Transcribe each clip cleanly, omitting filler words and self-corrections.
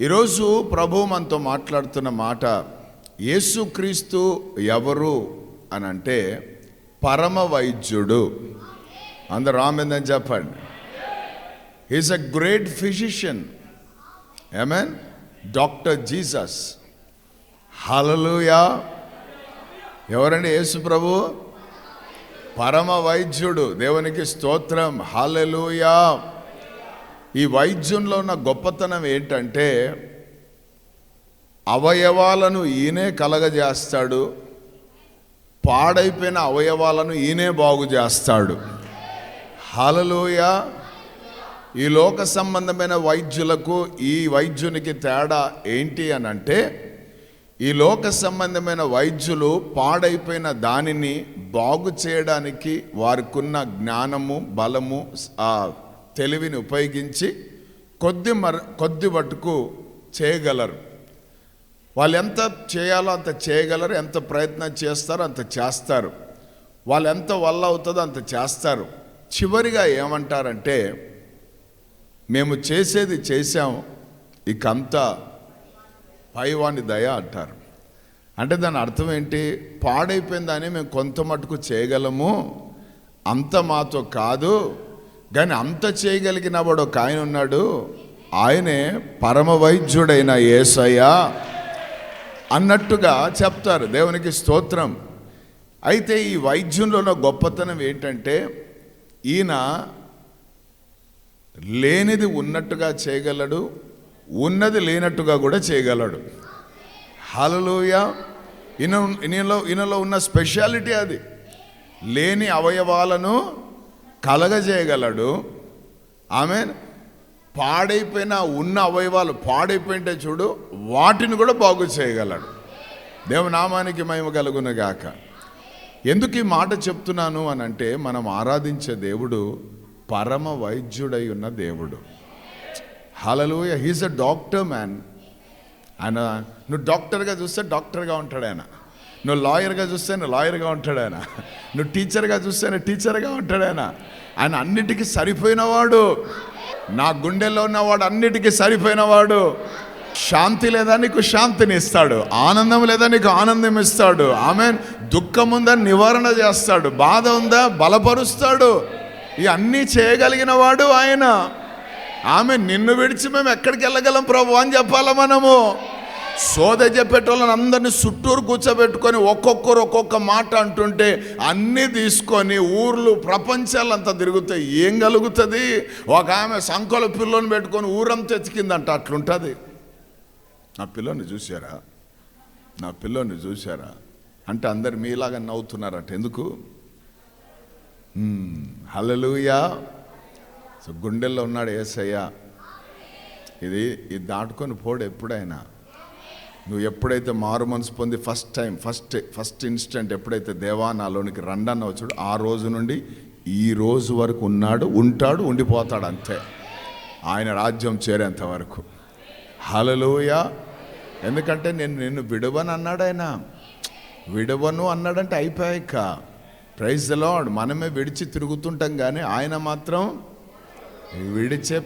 ఈరోజు ప్రభు మనతో మాట్లాడుతున్న మాట, యేసుక్రీస్తు ఎవరు అని అంటే పరమ వైద్యుడు. అందరూ ఆమేన్ చెప్పండి. He's a great physician. ఆమేన్. Doctor Jesus. హల్లెలూయా. ఎవరండి యేసు ప్రభు? పరమ వైద్యుడు. దేవునికి స్తోత్రం. హల్లెలూయా. ఈ వైద్యంలో ఉన్న గొప్పతనం ఏంటంటే అవయవాలను ఈయనే కలగజేస్తాడు, పాడైపోయిన అవయవాలను ఈయనే బాగు చేస్తాడు. హల్లెలూయా. ఈ లోక సంబంధమైన వైద్యులకు ఈ వైద్యునికి తేడా ఏంటి అని అంటే, ఈ లోక సంబంధమైన వైద్యులు పాడైపోయిన దానిని బాగు చేయడానికి వారికున్న జ్ఞానము, బలము, తెలివిని ఉపయోగించి కొద్ది మటుకు చేయగలరు. వాళ్ళు ఎంత చేయాలో అంత చేయగలరు, ఎంత ప్రయత్నం చేస్తారో అంత చేస్తారు, వాళ్ళు ఎంత వల్ల అవుతుందో అంత చేస్తారు. చివరిగా ఏమంటారంటే, మేము చేసేది చేసాం, ఇకంతా పైవాని దయ అంటారు. అంటే దాని అర్థం ఏంటి? పాడైపోయిందని మేము కొంత మటుకు చేయగలము, అంత మాతో కాదు, కానీ అంత చేయగలిగిన వాడు ఒక ఆయన ఉన్నాడు, ఆయనే పరమ వైద్యుడైన యేసయ్య అన్నట్టుగా చెప్తారు. దేవునికి స్తోత్రం. అయితే ఈ వైద్యంలో గొప్పతనం ఏంటంటే, ఈయన లేనిది ఉన్నట్టుగా చేయగలడు, ఉన్నది లేనట్టుగా కూడా చేయగలడు. హల్లెలూయా. ఈయనలో ఉన్న స్పెషాలిటీ అది. లేని అవయవాలను కలగజేయగలడు. ఆమేన్. పాడైపోయిన ఉన్న అవయవాలు పాడైపోయింటే చూడు, వాటిని కూడా బాగు చేయగలడు. దేవునామానికి మహిమ కలుగును గాక. ఎందుకు ఈ మాట చెప్తున్నాను అని అంటే, మనం ఆరాధించే దేవుడు పరమ వైద్యుడై ఉన్న దేవుడు. హల్లెలూయా. He's a doctor man. ఆయన నువ్వు డాక్టర్గా చూస్తే డాక్టర్గా ఉంటాడు ఆయన, నువ్వు లాయర్గా చూస్తే లాయర్గా ఉంటాడు ఆయన, నువ్వు టీచర్గా చూస్తే టీచర్గా ఉంటాడు ఆయన. ఆయన అన్నిటికీ సరిపోయినవాడు. నా గుండెల్లో ఉన్నవాడు అన్నిటికీ సరిపోయినవాడు. శాంతి లేదా నీకు శాంతిని ఇస్తాడు, ఆనందం లేదా నీకు ఆనందం ఇస్తాడు. ఆమేన్. దుఃఖం ఉందా నివారణ చేస్తాడు, బాధ ఉందా బలపరుస్తాడు. ఈ అన్నీ చేయగలిగిన వాడు ఆయన. ఆమె నిన్ను విడిచి మేము ఎక్కడికి వెళ్ళగలం ప్రభు అని చెప్పాలా మనము? సోద చెప్పేటోళ్ళని అందరినీ చుట్టూరు కూర్చోబెట్టుకొని ఒక్కొక్కరు ఒక్కొక్క మాట అంటుంటే అన్నీ తీసుకొని ఊర్లు ప్రపంచాలంతా తిరుగుతాయి. ఏం కలుగుతుంది? ఒక ఆమె సంకల పిల్లని పెట్టుకొని ఊరంతా ఎతికిందంట. అట్లుంటుంది. నా పిల్లని చూసారా, నా పిల్లని చూసారా అంటే అందరు మీలాగా నవ్వుతున్నారట. ఎందుకు? హల్లెలూయా. సో గుండెల్లో ఉన్నాడు యేసయ్య. ఇది దాటుకొని పోడు ఎప్పుడైనా. నువ్వు ఎప్పుడైతే మారు మనసు పొంది ఫస్ట్ ఇన్స్టెంట్ ఎప్పుడైతే దేవా నాలోనికి రండన్న వచ్చాడు, ఆ రోజు నుండి ఈ రోజు వరకు ఉన్నాడు, ఉంటాడు, ఉండిపోతాడు. అంతే, ఆయన రాజ్యం చేరేంత వరకు. హల్లెలూయా. ఎందుకంటే నేను నిన్ను విడవను అన్నాడు ఆయన. విడవను అన్నాడంటే అయిపోయాక ప్రైజ్ ది లార్డ్. మనమే విడిచి తిరుగుతుంటాం కానీ ఆయన మాత్రం విడిచే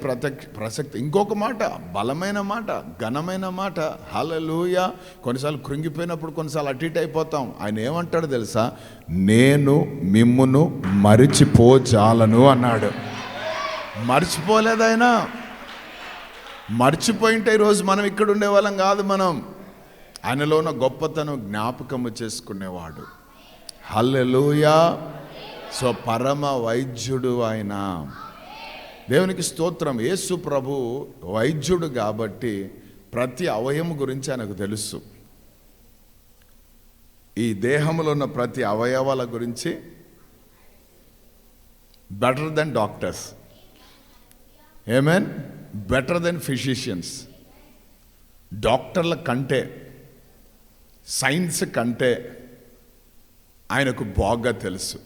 ప్రసక్తి. ఇంకొక మాట, బలమైన మాట, ఘనమైన మాట. హల్లెలూయా. కొన్నిసార్లు కృంగిపోయినప్పుడు కొన్నిసార్లు అటు ఇటు అయిపోతాం. ఆయన ఏమంటాడు తెలుసా? నేను మిమ్మును మరిచిపోజాలను అన్నాడు. మర్చిపోలేదు ఆయన. మర్చిపోయింటే ఈరోజు మనం ఇక్కడ ఉండేవాళ్ళం కాదు. మనం ఆయనలో ఉన్న గొప్పతనం జ్ఞాపకము చేసుకునేవాడు. హల్లెలూయా. సో పరమ వైద్యుడు ఆయన. దేవునికి స్తోత్రం. యేసు ప్రభు వైద్యుడు కాబట్టి ప్రతి అవయవం గురించి ఆయనకు తెలుసు. ఈ దేహంలో ఉన్న ప్రతి అవయవాల గురించి బెటర్ దెన్ డాక్టర్స్. ఆమేన్. Better than physicians. డాక్టర్ల కంటే, సైన్స్ కంటే ఆయనకు బాగా తెలుసు.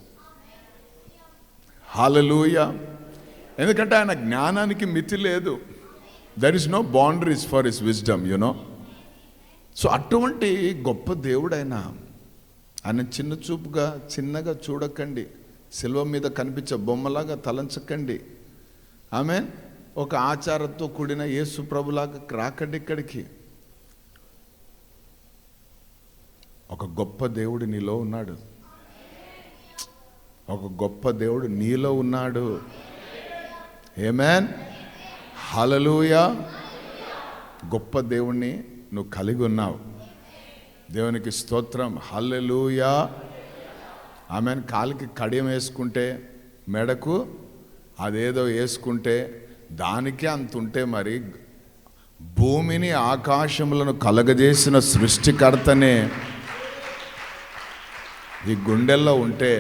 హల్లెలూయా. ఎందుకంటే ఆయన జ్ఞానానికి మితి లేదు. There is no boundaries for his wisdom, you know. So అటువంటి గొప్ప దేవుడైనా ఆయన చిన్నగా చూడకండి. శిలువ మీద కనిపించే బొమ్మలాగా తలంచకండి. ఆమేన్. ఒక ఆచారంతో కూడిన యేసు ప్రభులాగా రాకండి ఇక్కడికి. ఒక గొప్ప దేవుడు నీలో ఉన్నాడు. ఒక గొప్ప దేవుడు నీలో ఉన్నాడు. ఆమేన్, హల్లెలూయా. గొప్ప దేవుణ్ణి నువ్వు కలిగి ఉన్నావు. దేవునికి స్తోత్రం, హల్లెలూయా. ఆమేన్. కాలికి కడియం వేసుకుంటే, మెడకు అదేదో వేసుకుంటే దానికే అంత ఉంటే, మరి భూమిని ఆకాశములను కలగజేసిన సృష్టికర్తనే ఈ గుండెల్లో ఉంటే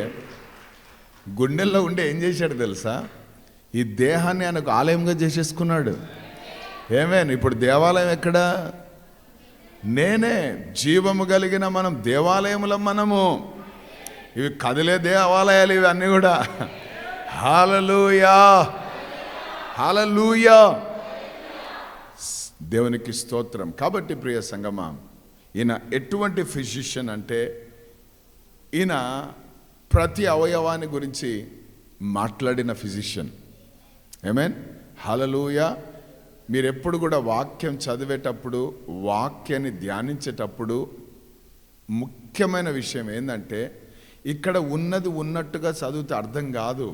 ఏం చేశాడు తెలుసా? ఈ దేహాన్ని ఆయనకు ఆలయంగా చేసేసుకున్నాడు. ఏమేన్, ఇప్పుడు దేవాలయం ఎక్కడా? నేనే. జీవము కలిగిన మనం దేవాలయములం. మనము ఇవి కదిలే దేవాలయాలు ఇవన్నీ కూడా. హల్లెలూయా, హల్లెలూయా, దేవునికి స్తోత్రం. కాబట్టి ప్రియ సంగమా, ఈయన ఎటువంటి ఫిజిషియన్ అంటే ఈయన ప్రతి అవయవాన్ని గురించి మాట్లాడిన ఫిజిషియన్. ఆమేన్, హల్లెలూయా. మీరు ఎప్పుడు కూడా వాక్యం చదివేటప్పుడు, వాక్యాన్ని ధ్యానించేటప్పుడు ముఖ్యమైన విషయం ఏంటంటే, ఇక్కడ ఉన్నది ఉన్నట్టుగా చదివితే అర్థం కాదు.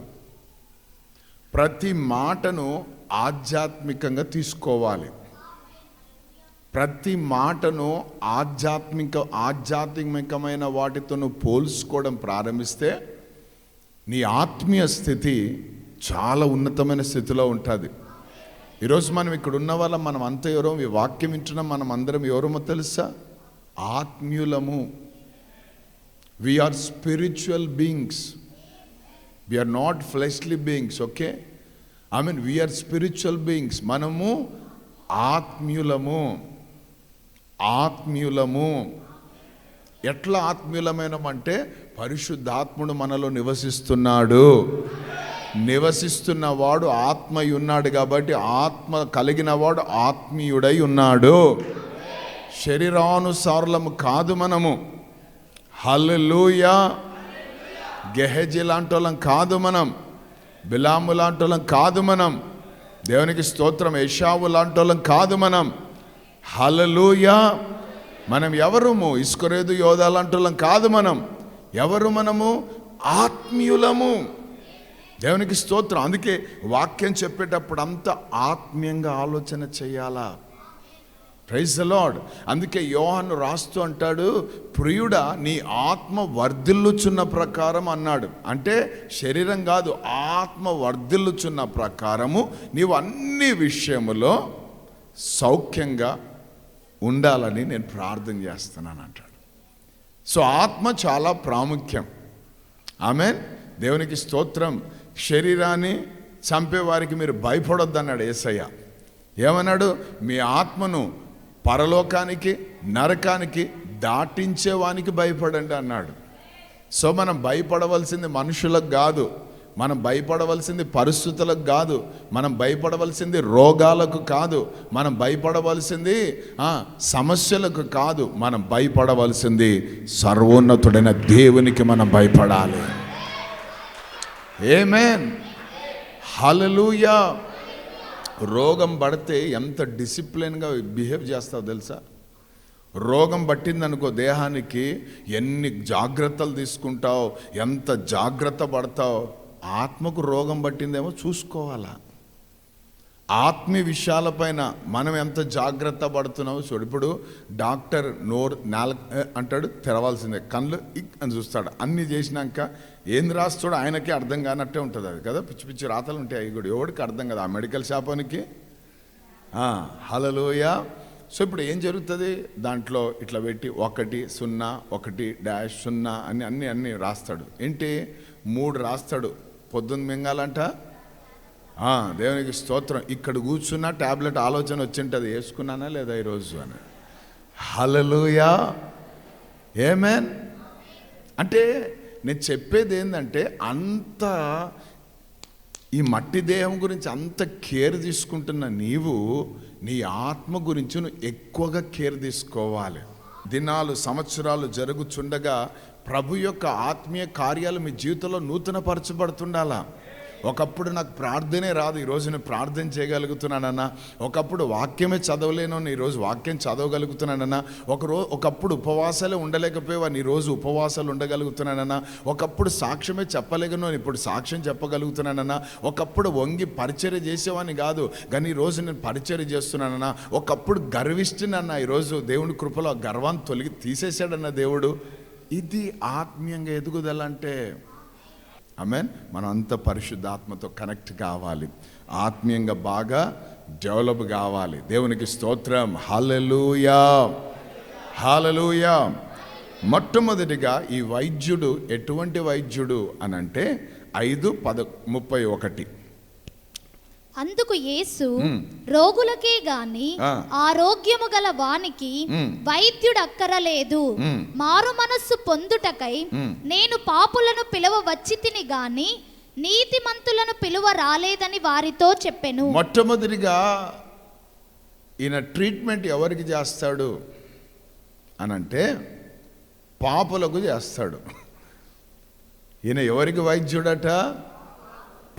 ప్రతి మాటను ఆధ్యాత్మికంగా తీసుకోవాలి. ప్రతి మాటను ఆధ్యాత్మికమైన వాటితో నువ్వు పోల్చుకోవడం ప్రారంభిస్తే నీ ఆత్మీయ స్థితి చాలా ఉన్నతమైన స్థితిలో ఉంటుంది. ఈరోజు మనం ఇక్కడ ఉన్న వాళ్ళం, మనం అంతా ఎవరో, ఈ వాక్యం వింటున్నాం, మనం అందరం ఎవరమో తెలుసా? ఆత్మీయులము. We are spiritual beings. We are not fleshly beings, okay? I mean, we are spiritual beings. మనము ఆత్మీయులము. ఆత్మీయులము. ఎట్లా ఆత్మీయులమైనమంటే, పరిశుద్ధాత్ముడు మనలో నివసిస్తున్నాడు. నివసిస్తున్నవాడు ఆత్మయి ఉన్నాడు కాబట్టి ఆత్మ కలిగిన వాడు ఆత్మీయుడై ఉన్నాడు. శరీరానుసారులము కాదు మనము. హల్లెలూయా. గెహజీ లాంటి వాళ్ళం కాదు మనం. బిలాము లాంటి వాళ్ళం కాదు మనం. దేవునికి స్తోత్రం. ఏషావు లాంటి వాళ్ళం కాదు మనం. హల్లెలూయా. మనం ఎవరుము? ఇస్కరేదు, యోధా లాంటి వాళ్ళం కాదు మనం. ఎవరు మనము? ఆత్మీయులము. దేవునికి స్తోత్రం. అందుకే వాక్యం చెప్పేటప్పుడు అంత ఆత్మీయంగా ఆలోచన చేయాలా. Praise the lord. అందుకే యోహాను రాస్తూ అంటాడు, ప్రియుడా నీ ఆత్మ వర్ధిల్లుచున్న ప్రకారం అన్నాడు. అంటే శరీరం కాదు, ఆత్మ వర్ధిల్లుచున్న ప్రకారము నీవు అన్ని విషయములో సౌఖ్యంగా ఉండాలని నేను ప్రార్థన చేస్తున్నాను అంటాడు. సో ఆత్మ చాలా ప్రాముఖ్యం. ఆమేన్, దేవునికి స్తోత్రం. శరీరాన్ని చంపేవారికి మీరు భయపడొద్దు అన్నాడు యేసయ్య. ఏమన్నాడు? మీ ఆత్మను పరలోకానికి, నరకానికి దాటించేవానికి భయపడండి అన్నాడు. సో మనం భయపడవలసింది మనుషులకు కాదు, మనం భయపడవలసింది పరిస్థితులకు కాదు, మనం భయపడవలసింది రోగాలకు కాదు, మనం భయపడవలసింది సమస్యలకు కాదు, మనం భయపడవలసింది సర్వోన్నతుడైన దేవునికి మనం భయపడాలి. ఆమేన్, హల్లెలూయా. రోగం పడితే ఎంత డిసిప్లిన్గా బిహేవ్ చేస్తావు తెలుసా? రోగం పట్టిందనుకో దేహానికి, ఎన్ని జాగ్రత్తలు తీసుకుంటావు, ఎంత జాగ్రత్త పడతావు. ఆత్మకు రోగం పట్టిందేమో చూసుకోవాలా. ఆత్మీయ విషయాలపైన మనం ఎంత జాగ్రత్త పడుతున్నామో చూడు. ఇప్పుడు డాక్టర్ నోరు అంటాడు తెరవాల్సిందే, కళ్ళు అని చూస్తాడు. అన్నీ చేసినాక ఏం రాస్తాడో ఆయనకే అర్థం కానట్టే ఉంటుంది అది కదా. పిచ్చి పిచ్చి రాతలు ఉంటాయి అవి కూడా, ఎవరికి అర్థం కదా ఆ మెడికల్ షాపానికి. హల్లెలూయా. సో ఇప్పుడు ఏం జరుగుతుంది, దాంట్లో ఇట్లా పెట్టి 1 0 1 -0 అని అన్నీ రాస్తాడు. ఏంటి 3 రాస్తాడు. పొద్దున్న మింగాలంట. దేవునికి స్తోత్రం. ఇక్కడ కూర్చున్న ట్యాబ్లెట్ ఆలోచన వచ్చింటుంది, వేసుకున్నానా లేదా ఈరోజు అని. హల్లెలూయా. ఆమేన్. అంటే నేను చెప్పేది ఏంటంటే, అంత ఈ మట్టి దేహం గురించి అంత కేర్ తీసుకుంటున్న నీవు నీ ఆత్మ గురించి నువ్వు ఎక్కువగా కేర్ తీసుకోవాలి. దినాలు సంవత్సరాలు జరుగుచుండగా ప్రభు యొక్క ఆత్మీయ కార్యాలు మీ జీవితంలో నూతనపరచబడుతుండాలా. ఒకప్పుడు నాకు ప్రార్థనే రాదు, ఈరోజు నేను ప్రార్థన చేయగలుగుతున్నానన్నా. ఒకప్పుడు వాక్యమే చదవలేను, ఈరోజు వాక్యం చదవగలుగుతున్నానన్నా. ఒకప్పుడు ఉపవాసాలే ఉండలేకపోయేవాడిని, ఈరోజు ఉపవాసాలు ఉండగలుగుతున్నానన్నా. ఒకప్పుడు సాక్ష్యమే చెప్పలేను, ఇప్పుడు సాక్ష్యం చెప్పగలుగుతున్నానన్నా. ఒకప్పుడు వంగి పరిచర్య చేసేవాడిని కాదు, కానీ ఈరోజు నేను పరిచర్య చేస్తున్నానన్నా. ఒకప్పుడు గర్విష్ఠనన్నా, ఈరోజు దేవుని కృపలో గర్వాన్ని తీసేశాడన్న దేవుడు. ఇది ఆత్మీయంగా ఎదుగుదల అంటే. ఆమేన్. మనం అంత పరిశుద్ధాత్మతో కనెక్ట్ కావాలి, ఆత్మీయంగా బాగా డెవలప్ కావాలి. దేవునికి స్తోత్రం. హల్లెలూయా, హల్లెలూయా. మొట్టమొదటిగా ఈ వైద్యుడు ఎటువంటి వైద్యుడు అనంటే 5:31. అందుకు యేసు, రోగులకే గాని ఆరోగ్యము గల వానికి వైద్యుడు అక్కరలేదు, మారు మనస్సు పొందుటకై నేను పాపులను పిలువ వచ్చితిని గాని నీతిమంతులను పిలువ రాలేదని వారితో చెప్పెను. మొట్టమొదటిగా ఈయన ట్రీట్మెంట్ ఎవరికి చేస్తాడు అనంటే పాపులకు చేస్తాడు. ఈయన ఎవరికి వైద్యుడట?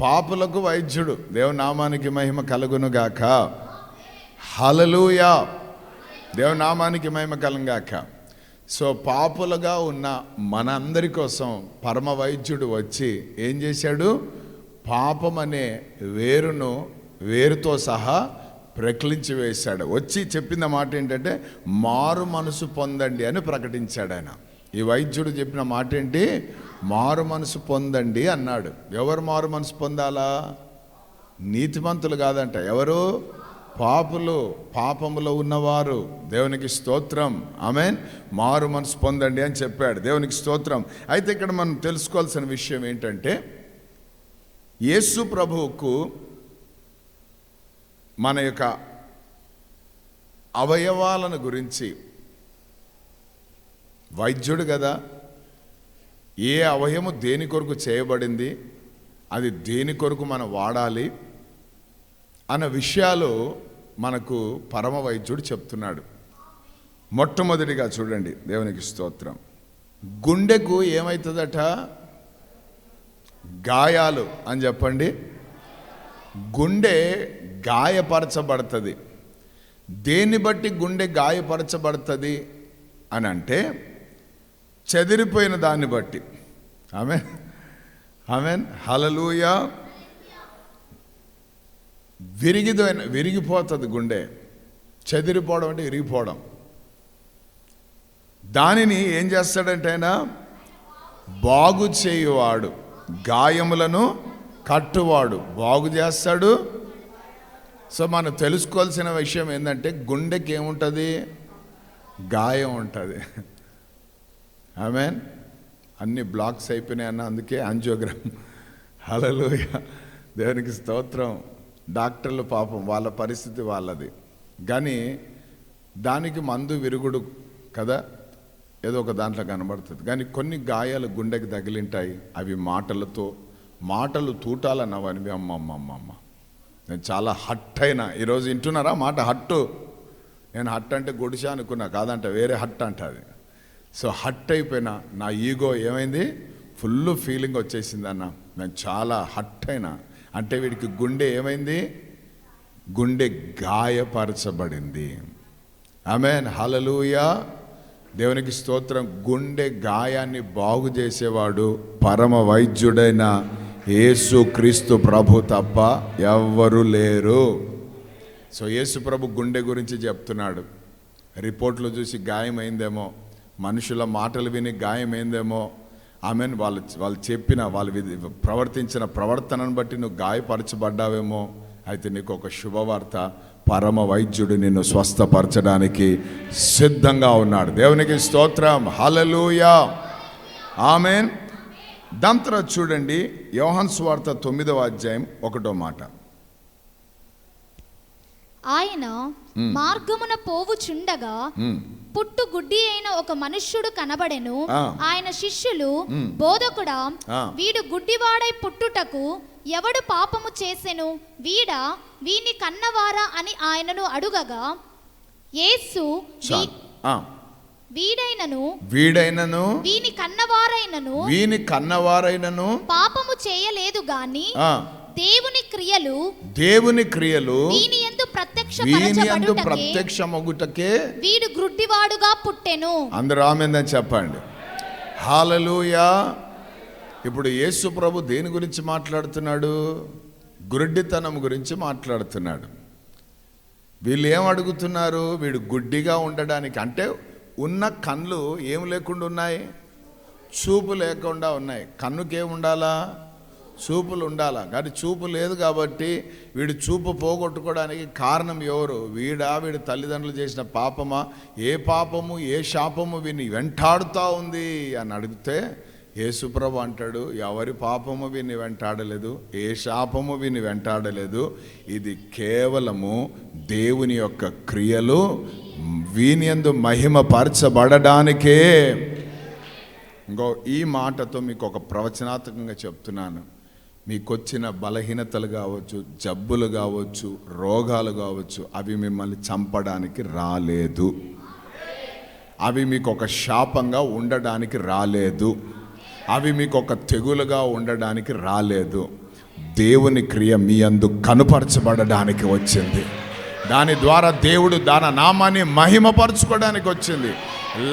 పాపులకు వైద్యుడు. దేవుని నామానికి మహిమ కలుగును గాక. హల్లెలూయా. దేవుని నామానికి మహిమ కలుగును గాక. సో పాపులుగా ఉన్న మనందరి కోసం పరమ వైద్యుడు వచ్చి ఏం చేశాడు? పాపం అనే వేరుతో సహా ప్రకలించి వేశాడు. వచ్చి చెప్పిన మాట ఏంటంటే మారు మనసు పొందండి అని ప్రకటించాడు ఆయన. ఈ వైద్యుడు చెప్పిన మాట ఏంటి? మారు మనసు పొందండి అన్నాడు. ఎవరు మారు మనసు పొందాలా? నీతిమంతులు కాదంట. ఎవరు? పాపులు, పాపములో ఉన్నవారు. దేవునికి స్తోత్రం. ఆమేన్. మారు మనసు పొందండి అని చెప్పాడు. దేవునికి స్తోత్రం. అయితే ఇక్కడ మనం తెలుసుకోవాల్సిన విషయం ఏంటంటే యేసు ప్రభువుకు మన యొక్క అవయవాలను గురించి, వైద్యుడు కదా, ఏ అవయము దేని కొరకు చేయబడింది, అది దేని కొరకు మనం వాడాలి అన్న విషయాలు మనకు పరమ వైద్యుడు చెప్తున్నాడు. మొట్టమొదటిగా చూడండి, దేవునికి స్తోత్రం. గుండెకు ఏమవుతుందట? గాయాలు అని చెప్పండి. గుండె గాయపరచబడుతుంది. దేన్ని బట్టి గుండె గాయపరచబడుతుంది అని అంటే చెదిరిపోయిన దాన్ని బట్టి. ఆమేన్, ఆమేన్, హల్లెలూయా. విరిగిపోతుంది గుండె. చెదిరిపోవడం అంటే విరిగిపోవడం. దానిని ఏం చేస్తాడంటే ఆయన బాగు చేయువాడు, గాయములను కట్టువాడు, బాగు చేస్తాడు. సో మనం తెలుసుకోవాల్సిన విషయం ఏంటంటే గుండెకి ఏముంటుంది? గాయం ఉంటుంది. ఆమేన్. అన్ని బ్లాక్స్ అయిపోయినాయి అన్న, అందుకే యాంజియోగ్రామ్. హల్లెలూయా. దేవునికి స్తోత్రం. డాక్టర్లు పాపం వాళ్ళ పరిస్థితి వాళ్ళది, కానీ దానికి మందు విరుగుడు కదా, ఏదో ఒక దాంట్లో కనబడుతుంది. కానీ కొన్ని గాయాలు గుండెకి తగిలింటాయి. అవి మాటలు తూటాలన్నవనివి. అమ్మమ్మమ్మమ్మ, నేను చాలా హట్ అయినా. ఈరోజు వింటున్నారా మాట? హట్టు. నేను హట్ అంటే గుడిసా అనుకున్నా, కాదంట వేరే హట్ అంట అది. సో హట్ అయిపోయినా, నా ఈగో ఏమైంది? ఫుల్ ఫీలింగ్ వచ్చేసింది అన్న, నేను చాలా హట్ అయినా. అంటే వీడికి గుండె ఏమైంది? గుండె గాయపరచబడింది. ఆమేన్, హల్లెలూయా. దేవునికి స్తోత్రం. గుండె గాయాన్ని బాగు చేసేవాడు పరమ వైద్యుడైన యేసు క్రీస్తు ప్రభు తప్ప ఎవ్వరు లేరు. సో యేసు ప్రభు గుండె గురించి చెప్తున్నాడు. రిపోర్ట్లు చూసి గాయమైందేమో, మనుషుల మాటలు విని గాయమైందేమో. ఆమెను వాళ్ళు చెప్పిన, వాళ్ళు ప్రవర్తించిన ప్రవర్తనను బట్టి నువ్వు గాయపరచబడ్డావేమో. అయితే నీకు ఒక శుభవార్త, పరమ వైద్యుడు నిన్ను స్వస్థపరచడానికి సిద్ధంగా ఉన్నాడు. దేవునికి స్తోత్రం. హల్లెలూయా, ఆమేన్. దాని తర్వాత చూడండి, యోహాను సువార్త 9వ అధ్యాయం 1వ మాట. ఆయన మార్గమున పోవుచుండగా పుట్టు గుడ్డి అయిన ఒక మనుష్యుడు కనబడెను. ఆయన శిష్యులు, బోధకుడా, వీడు గుడ్డివాడై పుట్టుటకు ఎవడు పాపము చేసెను? వీడా, వీని కన్నవారా అని ఆయనను అడుగగా, యేసు వీడైనను వీని కన్నవారైనను పాపము చేయలేదు గాని దేవుని క్రియలు వీని యందు ప్రత్యక్షమగుటకే వీడు గ్రుడ్డివాడుగా పుట్టెను. అందరూ ఆమేన్ చెప్పండి. హల్లెలూయా. ఇప్పుడు యేసు ప్రభు దేని గురించి మాట్లాడుతున్నాడు? గుడ్డితనం గురించి మాట్లాడుతున్నాడు. వీళ్ళు ఏం అడుగుతున్నారు? వీడు గుడ్డిగా ఉండడానికి, అంటే ఉన్న కళ్ళు ఏం లేకుండా ఉన్నాయి? చూపు లేకుండా ఉన్నాయి. కన్నుకేముండాలా? చూపులు ఉండాలా. కానీ చూపు లేదు కాబట్టి వీడు చూపు పోగొట్టుకోవడానికి కారణం ఎవరు? వీడి తల్లిదండ్రులు చేసిన పాపమా? ఏ పాపము ఏ శాపము వీని వెంటాడుతూ ఉంది అని అడిగితే యేసుప్రభు అంటాడు, ఎవరి పాపము వీని వెంటాడలేదు, ఏ శాపము వీని వెంటాడలేదు, ఇది కేవలము దేవుని యొక్క క్రియలు వీని యందు మహిమపరచబడడానికే. ఇంకో ఈ మాటతో మీకు ఒక ప్రవచనాత్మకంగా చెప్తున్నాను. మీకొచ్చిన బలహీనతలు కావచ్చు, జబ్బులు కావచ్చు, రోగాలు కావచ్చు, అవి మిమ్మల్ని చంపడానికి రాలేదు. అవి మీకు ఒక శాపంగా ఉండడానికి రాలేదు. అవి మీకు ఒక తెగులుగా ఉండడానికి రాలేదు. దేవుని క్రియ మీ యందు కనుపరచబడడానికి వచ్చింది. దాని ద్వారా దేవుడు దాని నామాన్ని మహిమపరచుకోవడానికి వచ్చింది.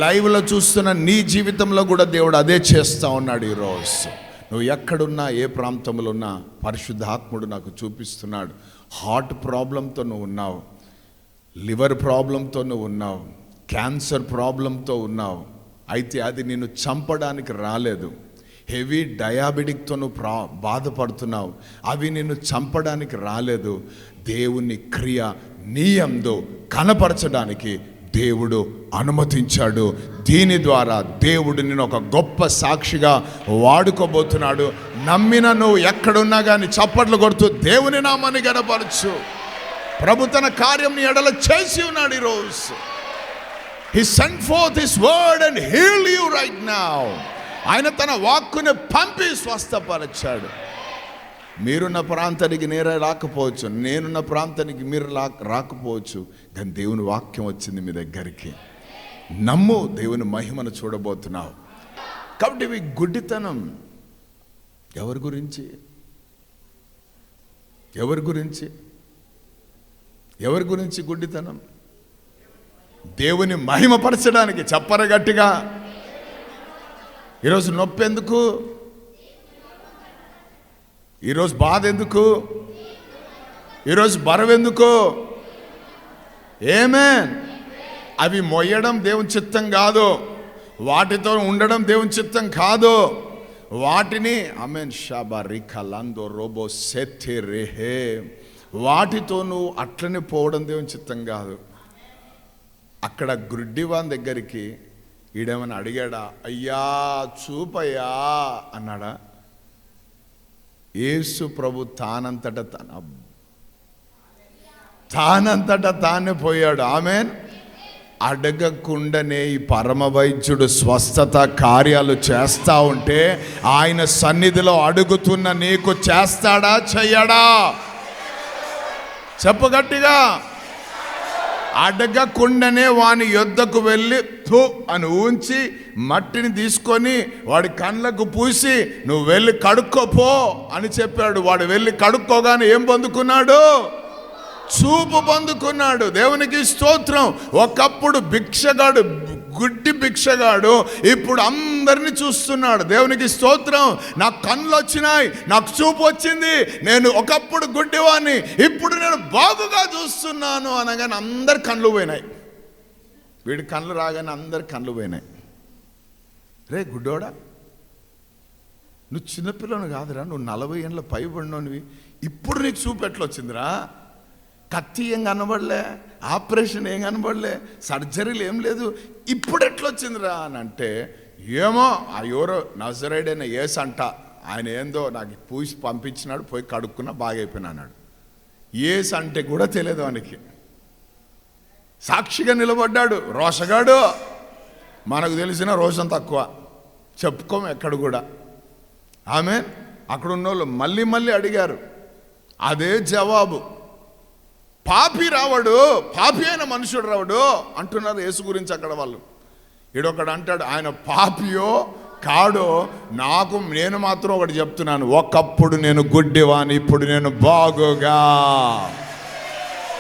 లైవ్లో చూస్తున్న నీ జీవితంలో కూడా దేవుడు అదే చేస్తూ ఉన్నాడు. ఈరోజు నువ్వు ఎక్కడున్నా, ఏ ప్రాంతంలో ఉన్నా, పరిశుద్ధాత్ముడు నాకు చూపిస్తున్నాడు. హార్ట్ ప్రాబ్లంతో నువ్వు ఉన్నావు, లివర్ ప్రాబ్లంతో నువ్వు ఉన్నావు, క్యాన్సర్ ప్రాబ్లంతో ఉన్నావు. అయితే అది నిన్ను చంపడానికి రాలేదు. హెవీ డయాబెటిక్తో నువ్వు బాధపడుతున్నావు, అవి నిన్ను చంపడానికి రాలేదు. దేవుని క్రియ నీ యందు కనపరచడానికి దేవుడు అనుమతించాడు. దీని ద్వారా దేవుడు నిన్ను ఒక గొప్ప సాక్షిగా వాడుకోబోతున్నాడు. నమ్మిన నువ్వు ఎక్కడున్నా కానీ చప్పట్లు కొడుతూ దేవుని నామాన్ని గణపరచు. ప్రభు తన కార్యం నీ ఎడల చేసి ఉన్నాడు. ఈరోజు He sent forth His word and healed you right now. ఆయన తన వాక్కుని పంపి స్వస్థపరిచాడు. మీరున్న ప్రాంతానికి నేనే రాకపోవచ్చు, నేనున్న ప్రాంతానికి మీరు రాకపోవచ్చు, కానీ దేవుని వాక్యం వచ్చింది మీ దగ్గరికి. నమ్ము, దేవుని మహిమను చూడబోతున్నావు. కాబట్టి ఇవి గుడ్డితనం. ఎవరి గురించి? ఎవరి గురించి? ఎవరి గురించి గుడ్డితనం? దేవుని మహిమపరచడానికి. చెప్పర గట్టిగా. ఈరోజు నొప్పి ఎందుకు? ఈరోజు బాధ ఎందుకు? ఈరోజు బరువు ఎందుకు? ఆమేన్. అవి మొయ్యడం దేవుని చిత్తం కాదు, వాటితో ఉండడం దేవుని చిత్తం కాదు. వాటిని ఆమేన్ షాబారికలందో రోబో సెత్తి రేహే, వాటితో నువ్వు అట్లనే పోవడం దేవుని చిత్తం కాదు. అక్కడ గుడ్డివాన్ దగ్గరికి ఈడేమని అడిగాడా? అయ్యా చూపయ్యా అన్నాడా? యేసు ప్రభు తానంతట తానే పోయాడు. ఆమేన్. అడగకుండానే ఈ పరమ వైద్యుడు స్వస్థత కార్యాలు చేస్తా ఉంటే ఆయన సన్నిధిలో అడుగుతున్న నీకు చేస్తాడా చెయ్యడా? చెప్పు గట్టిగా. అడగకుండానే వాని యొద్దకు వెళ్ళి థూ అని ఊంచి మట్టిని తీసుకొని వాడి కళ్ళకు పూసి నువ్వు వెళ్ళి కడుక్కోపో అని చెప్పాడు. వాడు వెళ్ళి కడుక్కోగానే ఏం పొందుకున్నాడు? చూపు పొందుకున్నాడు. దేవునికి స్తోత్రం. ఒకప్పుడు భిక్షగాడు, గుడ్డి భిక్షగాడు, ఇప్పుడు అందరిని చూస్తున్నాడు. దేవునికి స్తోత్రం. నాకు కళ్ళు వచ్చినాయి, నాకు చూపు వచ్చింది, నేను ఒకప్పుడు గుడ్డివాణ్ణి, ఇప్పుడు నేను బాగుగా చూస్తున్నాను అనగానే అందరి కళ్ళు పోయినాయి. వీడి కళ్ళు రాగానే అందరి కళ్ళు పోయినాయి. రే గుడ్డోడా, నువ్వు చిన్నపిల్లని కాదురా, నువ్వు 40 ఏళ్ళ పైబడినోనివి, ఇప్పుడు నీకు చూపు ఎట్లా వచ్చిందిరా? కత్తి ఏం కనబడలే, ఆపరేషన్ ఏం కనబడలే, సర్జరీలు ఏం లేదు, ఇప్పుడు ఎట్లొచ్చిందిరా అని అంటే, ఏమో ఆ ఎవరో నజరేడైన యేసు అంట, ఆయన ఏందో నాకు పూసి పంపించినాడు, పోయి కడుక్కున్నా బాగైపోయినా అన్నాడు. యేసు అంటే కూడా తెలియదు వానికి. సాక్షిగా నిలబడ్డాడు. రోషగాడు. మనకు తెలిసిన రోషం తక్కువ, చెప్పుకోము ఎక్కడ కూడా. ఆమె అక్కడ ఉన్నోళ్ళు మళ్ళీ మళ్ళీ అడిగారు, అదే జవాబు. పాపి రావడు, పాపి అయిన మనుషుడు రావడు అంటున్నారు యేసు గురించి అక్కడ వాళ్ళు. ఈడొకడు అంటాడు ఆయన పాపియో కాడో, నేను మాత్రం ఒకటి చెప్తున్నాను, ఒకప్పుడు నేను గుడ్డివాని, ఇప్పుడు నేను బాగుగా.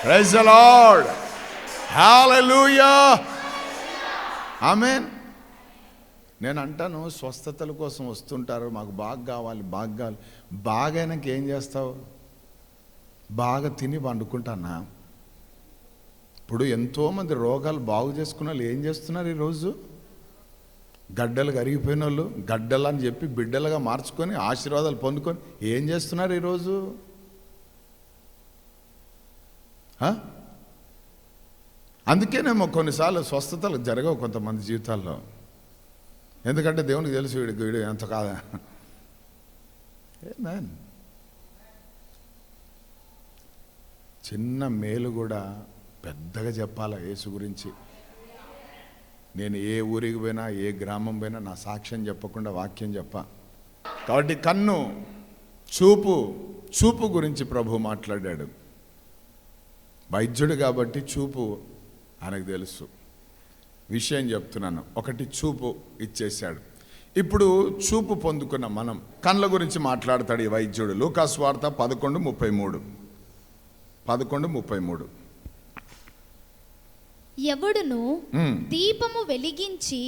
ప్రైజ్ ది లార్డ్, హల్లెలూయా, ఆమేన్. నేను అంటాను స్వస్థతల కోసం వస్తుంటారు, మాకు బాగా కావాలి, బాగైనాక ఏం చేస్తావు? బాగా తిని పండుకుంటానా? ఇప్పుడు ఎంతోమంది రోగాలు బాగు చేసుకున్న వాళ్ళు ఏం చేస్తున్నారు ఈరోజు? గడ్డలు కరిగిపోయిన వాళ్ళు గడ్డలు అని చెప్పి బిడ్డలుగా మార్చుకొని ఆశీర్వాదాలు పొందుకొని ఏం చేస్తున్నారు ఈరోజు? అందుకేనేమో కొన్నిసార్లు స్వస్థతలు జరగవు కొంతమంది జీవితాల్లో. ఎందుకంటే దేవునికి తెలుసు వీడు ఎంత కాదా. ఆమేన్. చిన్న మేలు కూడా పెద్దగా చెప్పాలా యేసు గురించి. నేను ఏ ఊరికి పోయినా, ఏ గ్రామం పోయినా నా సాక్ష్యం చెప్పకుండా వాక్యం చెప్పా. కాబట్టి కన్ను, చూపు గురించి ప్రభు మాట్లాడాడు. వైద్యుడు కాబట్టి చూపు ఆయనకు తెలుసు. విషయం చెప్తున్నాను, ఒకటి చూపు ఇచ్చేశాడు. ఇప్పుడు చూపు పొందుకున్న మనం కళ్ళ గురించి మాట్లాడతాడు ఈ వైద్యుడు. లూకాసు వార్త 11:33. ఎవడును దీపము వెలిగించి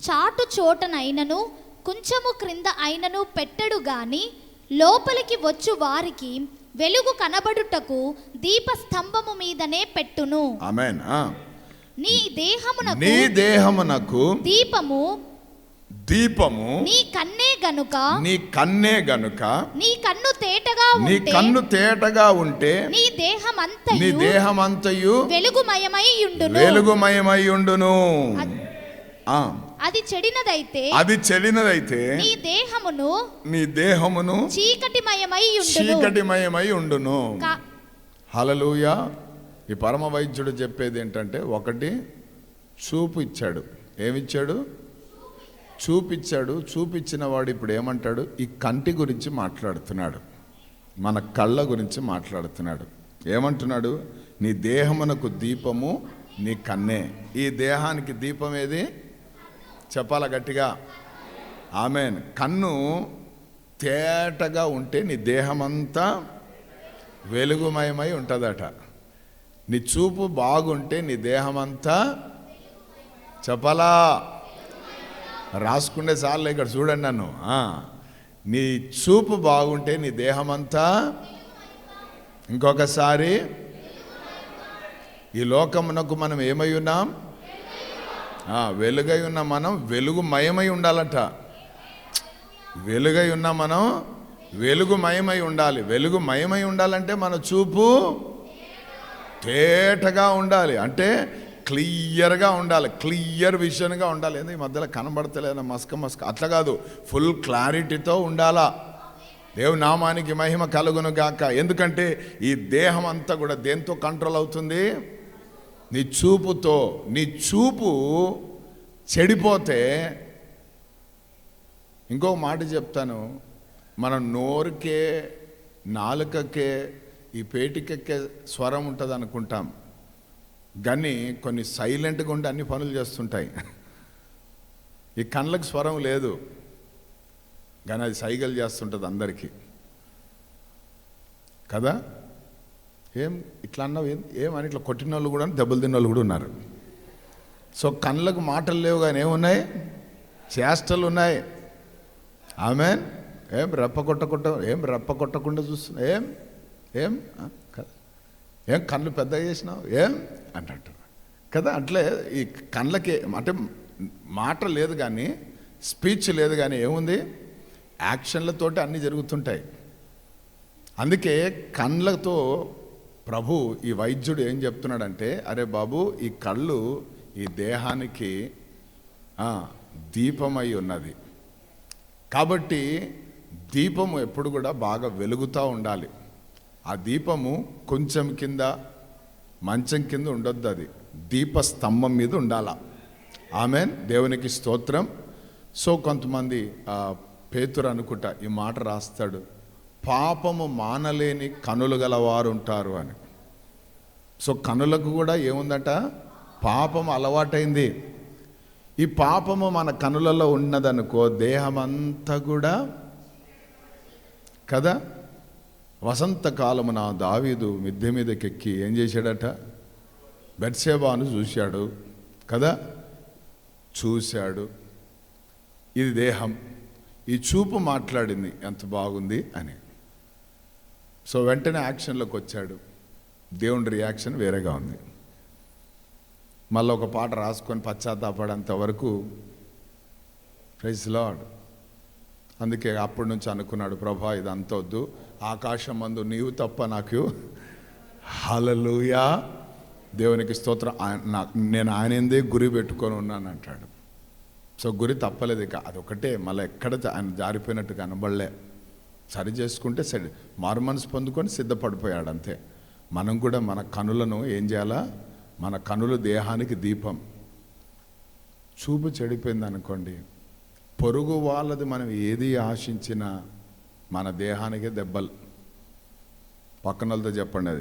చాటు చోటనైనను కొంచెము క్రింద అయినను పెట్టడు గాని లోపలికి వచ్చు వారికి వెలుగు కనబడుటకు దీప స్తంభము మీదనే పెట్టును. ఆమేన్. నీ దేహమునకు దీపము నీ కన్నే గనుక నీ కన్ను తేటగా ఉంటే నీ దేహమంతయు వెలుగుమయమై ఉండును. అది చెడినదైతే నీ దేహమును చీకటిమయమై ఉండును. హల్లెలూయా. ఈ పరమ వైద్యుడు చెప్పేది ఏంటంటే, ఒకటి చూపు ఇచ్చాడు. ఏమిచ్చాడు? చూపిచ్చాడు. చూపించిన వాడు ఇప్పుడు ఏమంటాడు? ఈ కంటి గురించి మాట్లాడుతున్నాడు, మన కళ్ళ గురించి మాట్లాడుతున్నాడు. ఏమంటున్నాడు? నీ దేహమునకు దీపము నీ కన్నే. ఈ దేహానికి దీపం ఏది? చెప్పాలా గట్టిగా? ఆమేన్. కన్ను తేటగా ఉంటే నీ దేహమంతా వెలుగుమయమై ఉంటుందట. నీ చూపు బాగుంటే నీ దేహమంతా, చెప్పాలా? రాసుకుండే చాలు, ఇక్కడ చూడండి నన్ను. నీ చూపు బాగుంటే నీ దేహమంతా, ఇంకొకసారి, ఈ లోకమునకు మనం ఏమై ఉన్నాం? వెలుగై ఉన్న మనం వెలుగుమయమై ఉండాలట. వెలుగై ఉన్న మనం వెలుగుమయమై ఉండాలి. వెలుగుమయమై ఉండాలంటే మన చూపు తేటగా ఉండాలి, అంటే క్లియర్గా ఉండాలి, క్లియర్ విజన్గా ఉండాలి. ఏంది ఈ మధ్యలో కనబడతలేదా మస్క అట్లా కాదు, ఫుల్ క్లారిటీతో ఉండాలా. దేవుని నామానికి మహిమ కలుగును గాక. ఎందుకంటే ఈ దేహం అంతా కూడా దేంతో కంట్రోల్ అవుతుంది? నీ చూపుతో. నీ చూపు చెడిపోతే, ఇంకో మాట చెప్తాను, మన నోరుకే నాలుకకే ఈ పేటికెక్కే స్వరం ఉంటుంది అనుకుంటాం, కానీ కొన్ని సైలెంట్గా ఉండి అన్ని పనులు చేస్తుంటాయి. ఈ కళ్ళకు స్వరం లేదు, కానీ అది సైగలు చేస్తుంటుంది అందరికీ కదా. ఏం ఇట్లా అన్నావు, ఏమని ఇట్లా కొట్టిన వాళ్ళు కూడా, దెబ్బలు తిన్న వాళ్ళు కూడా ఉన్నారు. సో కళ్ళకు మాటలు లేవు కానీ ఏమున్నాయి? చేష్టలు ఉన్నాయి. ఆమేన్. ఏం రెప్ప కొట్టకుండా చూస్తున్నా, ఏం కళ్ళు పెద్దగా చేసినావు ఏం అంటారు కదా. అట్లే ఈ కళ్ళకి అంటే మాట లేదు కానీ, స్పీచ్ లేదు కానీ ఏముంది? యాక్షన్లతోటి అన్నీ జరుగుతుంటాయి. అందుకే కళ్ళతో ప్రభు, ఈ వైద్యుడు ఏం చెప్తున్నాడంటే, అరే బాబు, ఈ కళ్ళు ఈ దేహానికి దీపమై ఉన్నది. కాబట్టి దీపము ఎప్పుడు కూడా బాగా వెలుగుతూ ఉండాలి. ఆ దీపము కొంచెం కింద, మంచం కింద ఉండొద్దు, అది దీపస్తంభం మీద ఉండాల. ఆమేన్. దేవునికి స్తోత్రం. సో కొంతమంది పేతురు అనుకుంటా ఈ మాట రాస్తాడు, పాపము మానలేని కనులు గలవారు ఉంటారు అని. సో కనులకు కూడా ఏముందట? పాపం అలవాటైంది. ఈ పాపము మన కనులలో ఉన్నదనుకో, దేహమంతా కూడా కదా. వసంతకాలమున దావీదు మిద్దె మీదకెక్కి ఏం చేశాడట? బెత్షెబాను చూశాడు కదా, చూశాడు. ఇది దేహం. ఈ చూపు మాట్లాడింది ఎంత బాగుంది అని. సో వెంటనే యాక్షన్లోకి వచ్చాడు. దేవుని రియాక్షన్ వేరేగా ఉంది. మళ్ళీ ఒక పాట రాసుకొని పశ్చాత్తాపడేంత వరకు ప్రైజ్ లార్డ్. అందుకే అప్పటి నుంచి అనుకున్నాడు, ప్రభా ఇది అంత వద్దు, ఆకాశం మందు నీవు తప్ప నాకు. హల్లెలూయా, దేవునికి స్తోత్రం. నేను ఆయనందే గురి పెట్టుకొని ఉన్నాను అంటాడు. సో గురి తప్పలేదు. ఇక అదొకటే, మళ్ళీ ఎక్కడ ఆయన జారిపోయినట్టు కనబడలే. సరి చేసుకుంటే సరి, మారు మనసు పొందుకొని సిద్ధపడిపోయాడు అంతే. మనం కూడా మన కనులను ఏం చేయాలా? మన కనులు దేహానికి దీపం. చూపు చెడిపోయింది అనుకోండి, పొరుగు వాళ్ళది మనం ఏది ఆశించినా మన దేహానికే దెబ్బలు. పక్కన వాళ్ళతో చెప్పండి,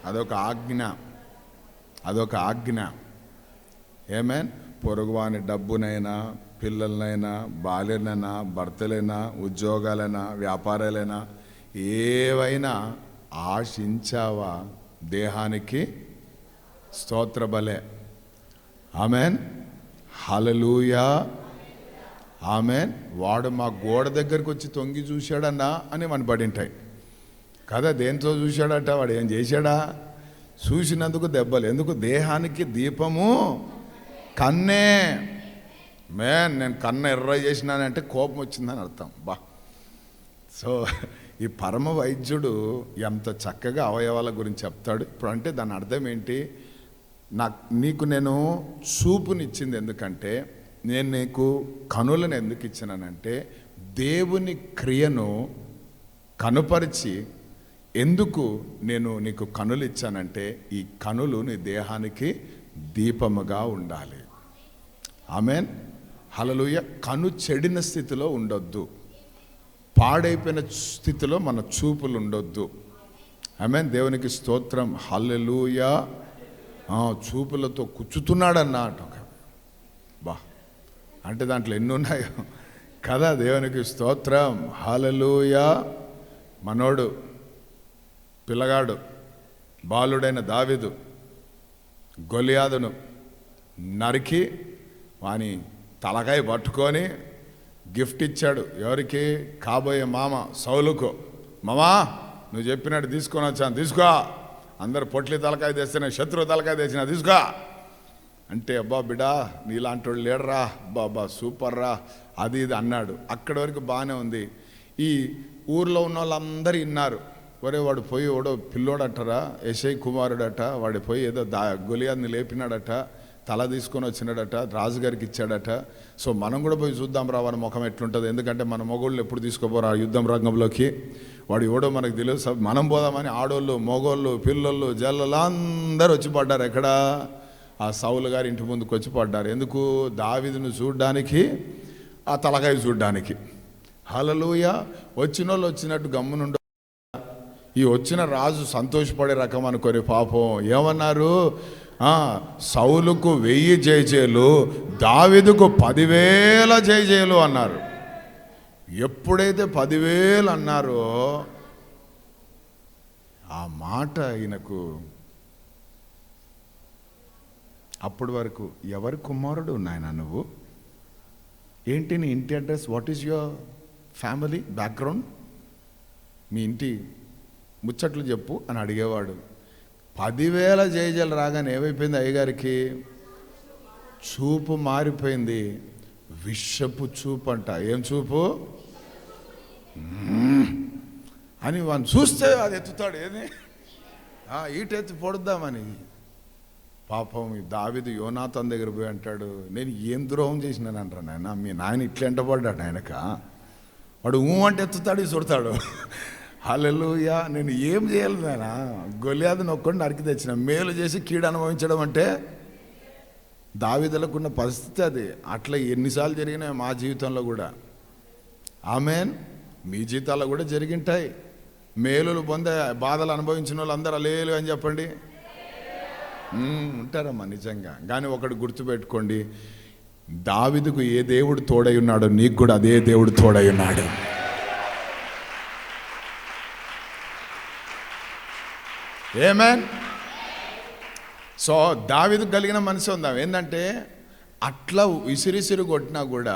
అదొక ఆజ్ఞ, అదొక ఆజ్ఞ. ఏమేన్? పొరుగువాని డబ్బునైనా, పిల్లలనైనా, భార్యనైనా, భర్తలైనా, ఉద్యోగాలైనా, వ్యాపారాలైనా ఏవైనా ఆశించావా దేహానికి స్తోత్ర బలే. ఆమెన్, హల్లెలూయా, ఆమెన్. వాడు మా గోడ దగ్గరకు వచ్చి తొంగి చూశాడన్నా అని మన పడింటాయి కదా. దేంతో చూశాడట? వాడు ఏం చేశాడా? చూసినందుకు దెబ్బలు. ఎందుకు? దేహానికి దీపము కన్నే. నేను కన్ను ఎర్ర చేసినానంటే కోపం వచ్చిందని అర్థం. సో ఈ పరమ వైద్యుడు ఎంత చక్కగా అవయవాల గురించి చెప్తాడు. ఇప్పుడు అంటే దాని అర్థం ఏంటి? నీకు నేను చూపునిచ్చింది ఎందుకంటే, నేను నీకు కనులను ఎందుకు ఇచ్చినానంటే, దేవుని క్రియను కనుపరిచి ఎందుకు నేను నీకు కనులు ఇచ్చానంటే, ఈ కనులు నీ దేహానికి దీపముగా ఉండాలి. ఆమెన్, హల్లెలూయా. కను చెడిన స్థితిలో ఉండొద్దు, పాడైపోయిన స్థితిలో మన చూపులు ఉండొద్దు. ఆమెన్, దేవునికి స్తోత్రం, హల్లెలూయా. చూపులతో కూర్చుతున్నాడన్నమాట. అంటే దాంట్లో ఎన్ని ఉన్నాయో కదా. దేవునికి స్తోత్రం, హల్లెలూయా. మనోడు పిల్లగాడు, బాలుడైన దావీదు గొలియాదును నరికి వాని తలకాయ పట్టుకొని గిఫ్ట్ ఇచ్చాడు. ఎవరికి? కాబోయే మామ సౌలుకు. మామా, నువ్వు చెప్పినట్టు తీసుకొని వచ్చాను, తీసుకో. అందరు పొట్లి తలకాయ తెస్తున్నా, శత్రువు తలకాయ తెచ్చినా తీసుకో అంటే, అబ్బా బిడా నీలాంటి వాళ్ళు లేడరా, బాబా సూపర్ రా, అది ఇది అన్నాడు. అక్కడి వరకు బాగానే ఉంది. ఈ ఊర్లో ఉన్న వాళ్ళందరూ విన్నారు. ఒరే వాడు పోయి ఓడో పిల్లోడటరా, యెషై కుమారుడట, వాడు పోయి ఏదో గొలియాద్ని లేపినాడట, తల తీసుకొని వచ్చినాడట, రాజుగారికి ఇచ్చాడట. సో మనం కూడా పోయి చూద్దాం రా వాడి ముఖం ఎట్లుంటుంది. ఎందుకంటే మన మొగోళ్ళు ఎప్పుడు తీసుకోపోరా యుద్ధం రంగంలోకి, వాడు ఎవడో మనకు తెలియదు. మనం పోదామని ఆడోళ్ళు, మొగోళ్ళు, పిల్లలు, జల్లలు అందరూ వచ్చి పడ్డారు. ఎక్కడ? ఆ సౌలు గారి ఇంటి ముందుకు వచ్చి పడ్డారు. ఎందుకు? దావీదును చూడ్డానికి, ఆ తలకాయ చూడ్డానికి. హల్లెలూయా. వచ్చిన వాళ్ళు వచ్చినట్టు గమ్మునుండ. ఈ వచ్చిన రాజు సంతోషపడే రకం అనుకొని పాపం ఏమన్నారు? సౌలుకు 1000 జయజేలు, దావీదుకు 10,000 జయజేలు అన్నారు. ఎప్పుడైతే 10,000 అన్నారో ఆ మాట ఈయనకు, అప్పటి వరకు ఎవరి కుమారుడు నాయన నువ్వు? ఏంటి నీ ఇంటి address? What is your family background? మీ ఇంటి ముచ్చట్లు చెప్పు అని అడిగేవాడు. 10,000 జయజలు రాగానే ఏమైపోయింది అయ్యగారికి? చూపు మారిపోయింది. విషపు చూపు అంట. ఏం చూపు అని వాడిని చూస్తే అది ఎత్తుతాడు. ఏది? ఈటెత్తి పొడుద్దామని. పాపం దావీదు యోనాతాను దగ్గర పోయి అంటాడు, నేను ఏం ద్రోహం చేసినాను అంటారు నాయన, మీ నాయన ఇట్లా ఎంటపడ్డాడు ఆయనక. వాడు అంటే ఎత్తుతాడు, చూడతాడు. హల్లెలూయా. నేను ఏం చేయాలి నాయన? గొలియాదును ఒక్కడిని నరికి తెచ్చిన. మేలు చేసి కీడు అనుభవించడం అంటే దావీదులకున్న పరిస్థితి అది. అట్లా ఎన్నిసార్లు జరిగినాయి మా జీవితంలో కూడా. ఆమెన్. మీ జీవితాల్లో కూడా జరిగింటాయి. మేలులు పొందే బాధలు అనుభవించిన వాళ్ళు అందరూ హల్లెలూయా అని చెప్పండి. ఉంటారమ్మా నిజంగా. కానీ ఒకటి గుర్తుపెట్టుకోండి, దావీదుకు ఏ దేవుడు తోడై ఉన్నాడో నీకు కూడా అదే దేవుడు తోడై ఉన్నాడు. ఆమేన్. సో దావీదుకు కలిగిన మనసు ఉందాం ఏంటంటే, అట్లా విసిరిసిరి కొట్టినా కూడా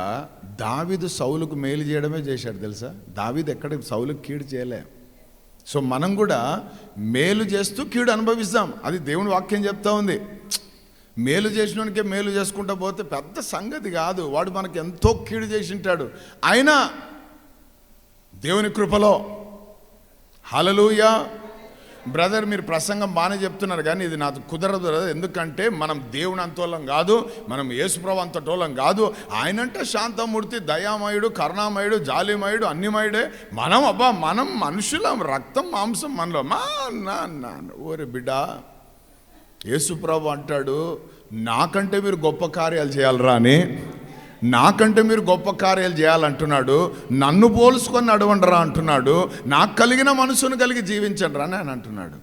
దావీదు సౌలుకు మేలు చేయడమే చేశాడు తెలుసా. దావీదు ఎక్కడ సౌలుకు కీడు చేయలే. సో మనం కూడా మేలు చేస్తూ కీడు అనుభవిస్తాం. అది దేవుని వాక్యం చెప్తా ఉంది. మేలు చేసినోనికే మేలు చేసుకుంటా పోతే పెద్ద సంగతి కాదు. వాడు మనకి ఎంతో కీడు చేసి ఉంటాడు. అయినా దేవుని కృపలో హల్లెలూయా. బ్రదర్ మీరు ప్రసంగం బాగానే చెప్తున్నారు కానీ ఇది నాకు కుదరదు. ఎందుకంటే మనం దేవుని అంతోళం కాదు, మనం యేసుప్రభు అంతటోళం కాదు. ఆయనంటే శాంతమూర్తి, దయామయుడు, కరుణామయుడు, జాలిమయుడు, అన్నిమయుడే. మనం మనుషులం, రక్తం మాంసం మనలో. ఓరే బిడ్డ, యేసుప్రభు అంటాడు, నాకంటే మీరు గొప్ప కార్యాలు చేయాలరా అని. నాకంటే మీరు గొప్ప కార్యాలు చేయాలంటున్నాడు. నన్ను పోల్చుకొని నడవండిరా అంటున్నాడు. నాకు కలిగిన మనసును కలిగి జీవించండి రా అని ఆయన అంటున్నాడు.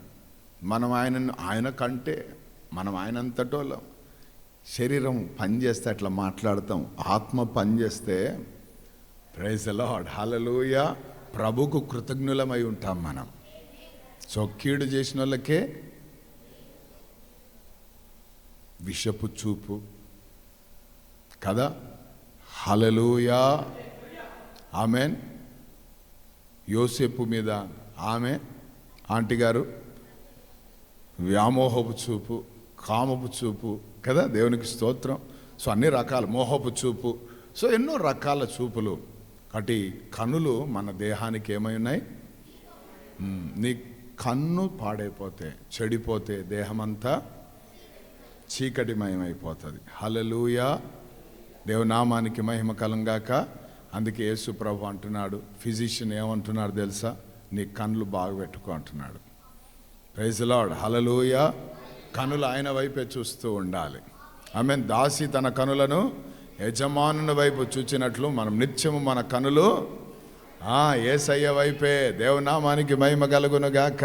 మనం ఆయన కంటే మనం ఆయనంతటోళ్ళం. శరీరం పనిచేస్తే అట్లా మాట్లాడతాం, ఆత్మ పనిచేస్తే ప్రైజ్ ది లార్డ్ హల్లెలూయా ప్రభుకు కృతజ్ఞులమై ఉంటాం మనం. సో కీడు చేసిన వాళ్ళకే విషపు చూపు కదా. హల్లెలూయా ఆమెన్. యోసేపు మీద ఆమె ఆంటీ గారు వ్యామోహపు చూపు, కామపు చూపు కదా. దేవునికి స్తోత్రం. సో అన్ని రకాల మోహపు చూపు, సో ఎన్నో రకాల చూపులు. కాబట్టి కన్నులు మన దేహానికి ఏమై ఉన్నాయి. నీ కన్ను పాడైపోతే, చెడిపోతే దేహమంతా చీకటిమయమైపోతుంది. హల్లెలూయా దేవునామానికి మహిమ కలంగాక. అందుకే యేసు ప్రభు అంటున్నాడు, ఫిజిషియన్ ఏమంటున్నాడు తెలుసా, నీ కన్నులు బాగా పెట్టుకో అంటున్నాడు. ప్రైజ్ ది లార్డ్ హల్లెలూయా. కనులు ఆయన వైపే చూస్తూ ఉండాలి. ఆమేన్. దాసి తన కనులను యజమానుని వైపు చూచినట్లు మనం నిత్యము మన కనులు యేసయ్య వైపే. దేవునామానికి మహిమ కలుగునుగాక.